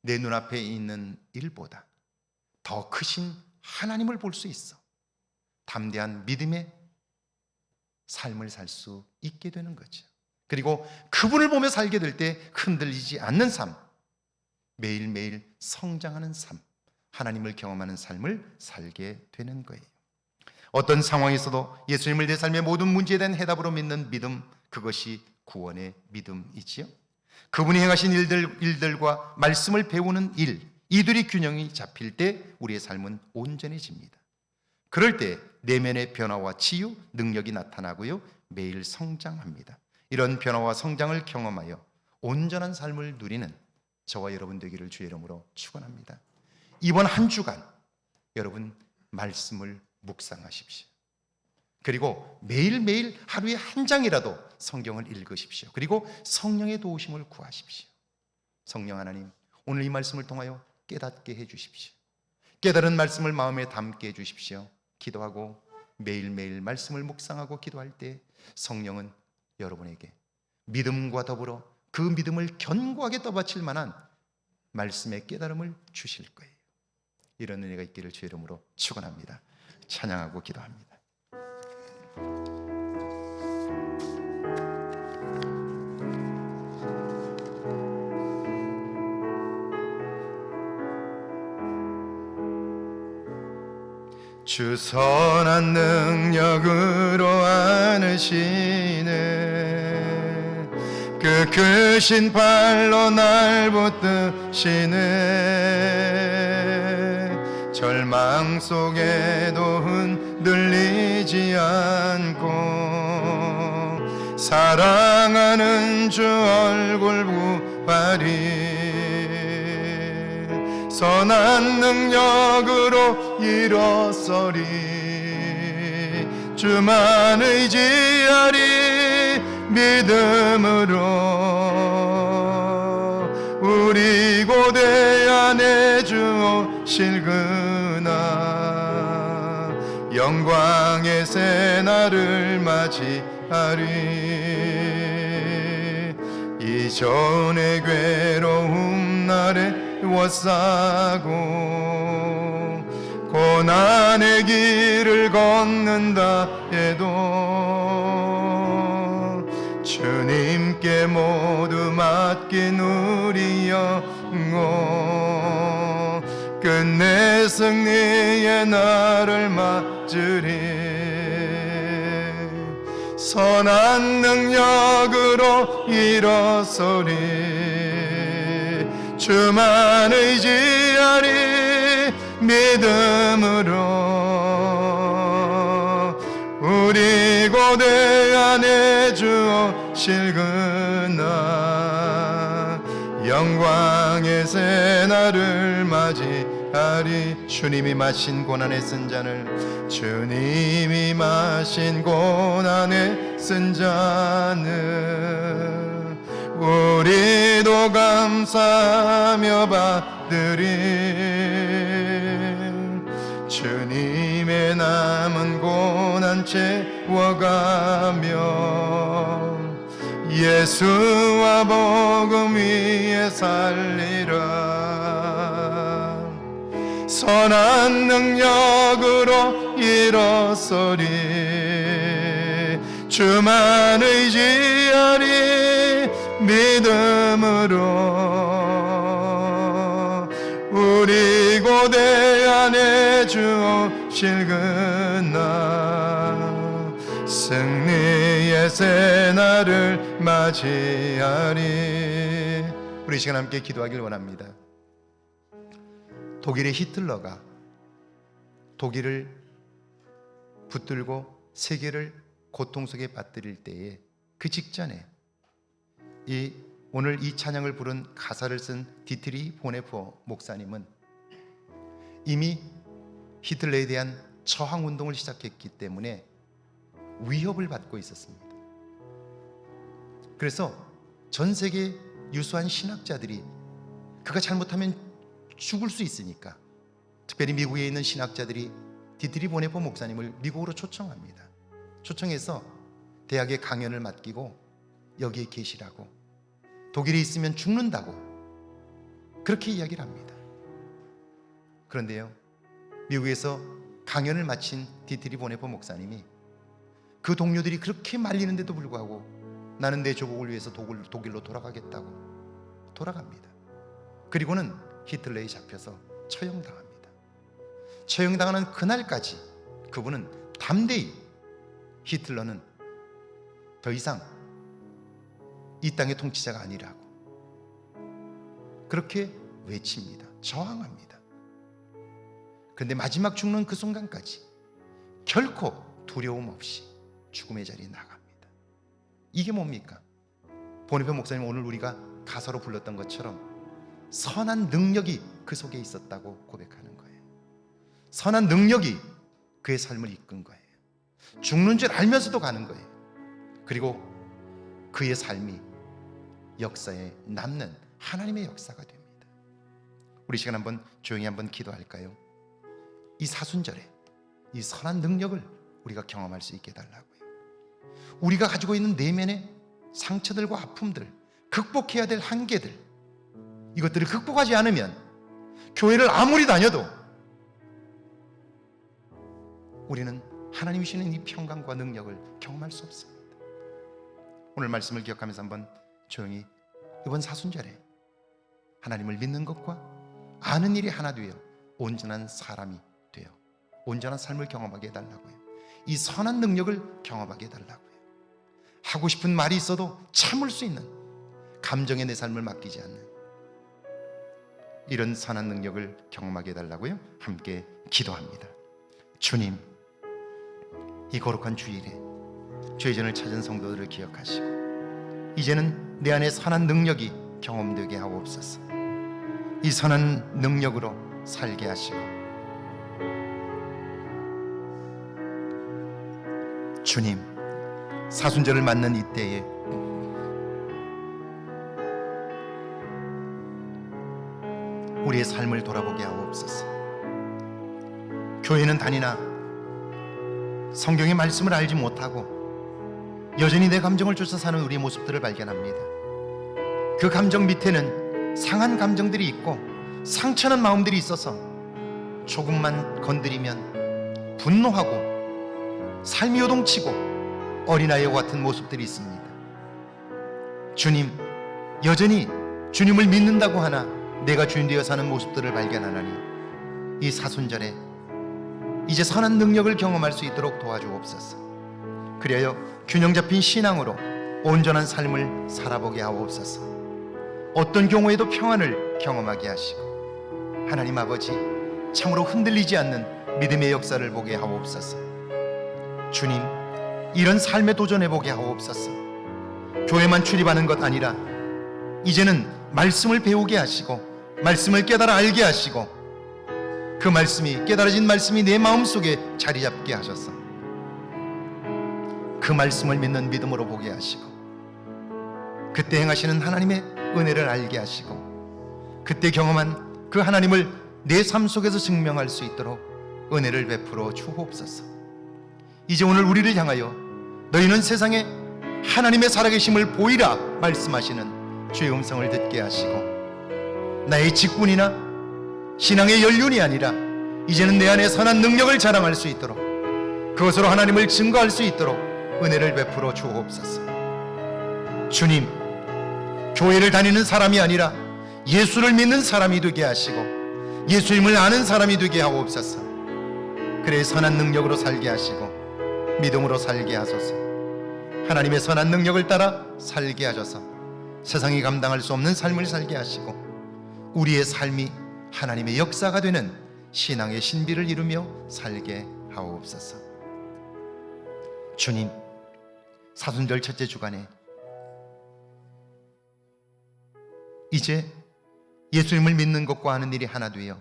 내 눈앞에 있는 일보다 더 크신 하나님을 볼 수 있어 담대한 믿음의 삶을 살 수 있게 되는 거죠. 그리고 그분을 보며 살게 될 때 흔들리지 않는 삶, 매일매일 성장하는 삶, 하나님을 경험하는 삶을 살게 되는 거예요. 어떤 상황에서도 예수님을 내 삶의 모든 문제에 대한 해답으로 믿는 믿음, 그것이 구원의 믿음이지요. 그분이 행하신 일들과 말씀을 배우는 일, 이들이 균형이 잡힐 때 우리의 삶은 온전해집니다. 그럴 때 내면의 변화와 치유, 능력이 나타나고요, 매일 성장합니다. 이런 변화와 성장을 경험하여 온전한 삶을 누리는 저와 여러분 되기를 주의 이름으로 축원합니다. 이번 한 주간 여러분 말씀을 묵상하십시오. 그리고 매일매일 하루에 한 장이라도 성경을 읽으십시오. 그리고 성령의 도우심을 구하십시오. 성령 하나님, 오늘 이 말씀을 통하여 깨닫게 해주십시오. 깨달은 말씀을 마음에 담게 해주십시오. 기도하고 매일매일 말씀을 묵상하고 기도할 때 성령은 여러분에게 믿음과 더불어 그 믿음을 견고하게 떠받칠 만한 말씀의 깨달음을 주실 거예요. 이런 은혜가 있기를 주의 이름으로 축원합니다. 찬양하고 기도합니다. 주 선한 능력으로 안으시네 그 크신 팔로 날 붙드시네 절망 속에도 흔들리지 않고 사랑하는 주 얼굴 부활이 선한 능력으로 일어서리 주만 의지하리 믿음으로 우리 고대 안에 주 오실 그날 영광의 새날을 맞이하리 이전의 괴로움 날에 워싸고 고난의 길을 걷는다 해도 주님께 모두 맡긴 우리 영혼 끝내 승리의 날을 맞으리 선한 능력으로 일어서리 주만 의지하리 믿음으로 우리 고대 안에 주 오실 그날 영광의 새날을 맞이하리 주님이 마신 고난에 쓴 잔을 주님이 마신 고난에 쓴 잔을 우리도 감사하며 받으리 주님의 남은 고난 채워가며 예수와 복음 위에 살리라 선한 능력으로 일어서리 주만 의지하리 믿음으로 우리 고대 안에 주 오실 그날 승리의 새날을 맞이하리 우리 이 시간 함께 기도하길 원합니다. 독일의 히틀러가 독일을 붙들고 세계를 고통 속에 빠뜨릴 때에 그 직전에 오늘 이 찬양을 부른 가사를 쓴 디트리 보네포 목사님은 이미 히틀러에 대한 저항 운동을 시작했기 때문에 위협을 받고 있었습니다. 그래서 전 세계 유수한 신학자들이 그가 잘못하면 죽을 수 있으니까 특별히 미국에 있는 신학자들이 디트리 보네포 목사님을 미국으로 초청합니다. 초청해서 대학에 강연을 맡기고 여기에 계시라고 독일에 있으면 죽는다고 그렇게 이야기를 합니다. 그런데요 미국에서 강연을 마친 디트리 보네포 목사님이 그 동료들이 그렇게 말리는데도 불구하고 나는 내 조국을 위해서 독일로 돌아가겠다고 돌아갑니다. 그리고는 히틀러에 잡혀서 처형당합니다. 처형당하는 그날까지 그분은 담대히 히틀러는 더 이상 이 땅의 통치자가 아니라고 그렇게 외칩니다. 저항합니다. 그런데 마지막 죽는 그 순간까지 결코 두려움 없이 죽음의 자리에 나갑니다. 이게 뭡니까? 보네포 목사님 오늘 우리가 가사로 불렀던 것처럼 선한 능력이 그 속에 있었다고 고백하는 거예요. 선한 능력이 그의 삶을 이끈 거예요. 죽는 줄 알면서도 가는 거예요. 그리고 그의 삶이 역사에 남는 하나님의 역사가 됩니다. 우리 시간 한번 조용히 한번 기도할까요? 이 사순절에 이 선한 능력을 우리가 경험할 수 있게 해달라고요. 우리가 가지고 있는 내면의 상처들과 아픔들, 극복해야 될 한계들, 이것들을 극복하지 않으면 교회를 아무리 다녀도 우리는 하나님이 주시는 이 평강과 능력을 경험할 수 없습니다. 오늘 말씀을 기억하면서 한번 조용히 이번 사순절에 하나님을 믿는 것과 아는 일이 하나 되어 온전한 사람이 되어 온전한 삶을 경험하게 해달라고요. 이 선한 능력을 경험하게 해달라고요. 하고 싶은 말이 있어도 참을 수 있는, 감정에 내 삶을 맡기지 않는 이런 선한 능력을 경험하게 해달라고요. 함께 기도합니다. 주님, 이 거룩한 주일에 죄전을 찾은 성도들을 기억하시고 이제는 내 안에 선한 능력이 경험되게 하옵소서. 이 선한 능력으로 살게 하시고 주님, 사순절을 맞는 이때에 우리의 삶을 돌아보게 하옵소서. 교회는 다니나 성경의 말씀을 알지 못하고 여전히 내 감정을 쫓아 사는 우리의 모습들을 발견합니다. 그 감정 밑에는 상한 감정들이 있고 상처난 마음들이 있어서 조금만 건드리면 분노하고 삶이 요동치고 어린아이와 같은 모습들이 있습니다. 주님, 여전히 주님을 믿는다고 하나 내가 주인 되어 사는 모습들을 발견하나니 이 사순절에 이제 선한 능력을 경험할 수 있도록 도와주옵소서. 그리하여 균형 잡힌 신앙으로 온전한 삶을 살아보게 하옵소서. 어떤 경우에도 평안을 경험하게 하시고 하나님 아버지, 참으로 흔들리지 않는 믿음의 역사를 보게 하옵소서. 주님, 이런 삶에 도전해보게 하옵소서. 교회만 출입하는 것 아니라 이제는 말씀을 배우게 하시고 말씀을 깨달아 알게 하시고 그 말씀이, 깨달아진 말씀이 내 마음속에 자리 잡게 하셔서 그 말씀을 믿는 믿음으로 보게 하시고 그때 행하시는 하나님의 은혜를 알게 하시고 그때 경험한 그 하나님을 내 삶 속에서 증명할 수 있도록 은혜를 베풀어 주옵소서. 이제 오늘 우리를 향하여 너희는 세상에 하나님의 살아계심을 보이라 말씀하시는 주의 음성을 듣게 하시고 나의 직분이나 신앙의 연륜이 아니라 이제는 내 안에 선한 능력을 자랑할 수 있도록 그것으로 하나님을 증거할 수 있도록 은혜를 베풀어 주옵소서. 주님, 교회를 다니는 사람이 아니라 예수를 믿는 사람이 되게 하시고 예수님을 아는 사람이 되게 하옵소서. 그래 선한 능력으로 살게 하시고 믿음으로 살게 하소서. 하나님의 선한 능력을 따라 살게 하셔서 세상이 감당할 수 없는 삶을 살게 하시고 우리의 삶이 하나님의 역사가 되는 신앙의 신비를 이루며 살게 하옵소서. 주님, 사순절 첫째 주간에 이제 예수님을 믿는 것과 하는 일이 하나 되어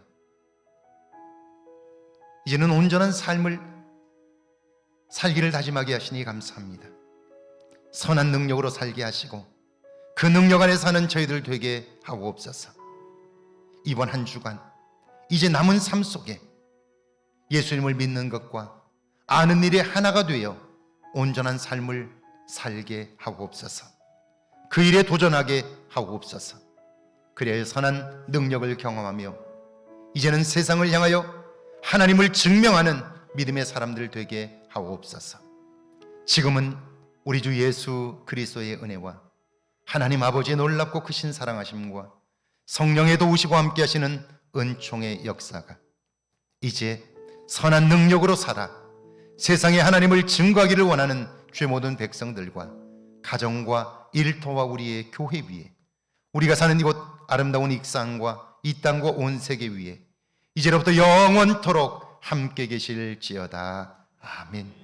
이제는 온전한 삶을 살기를 다짐하게 하시니 감사합니다. 선한 능력으로 살게 하시고 그 능력 안에 사는 저희들 되게 하옵소서. 이번 한 주간 이제 남은 삶 속에 예수님을 믿는 것과 아는 일이 하나가 되어 온전한 삶을 살게 하옵소서. 그 일에 도전하게 하옵소서. 그래야 선한 능력을 경험하며 이제는 세상을 향하여 하나님을 증명하는 믿음의 사람들 되게 하옵소서. 지금은 우리 주 예수 그리스도의 은혜와 하나님 아버지의 놀랍고 크신 사랑하심과 성령의 도우시고 함께 하시는 은총의 역사가 이제 선한 능력으로 살아 세상에 하나님을 증거하기를 원하는 죄 모든 백성들과 가정과 일터와 우리의 교회 위에 우리가 사는 이곳 아름다운 익산과 이 땅과 온 세계 위에 이제로부터 영원토록 함께 계실지어다. 아멘.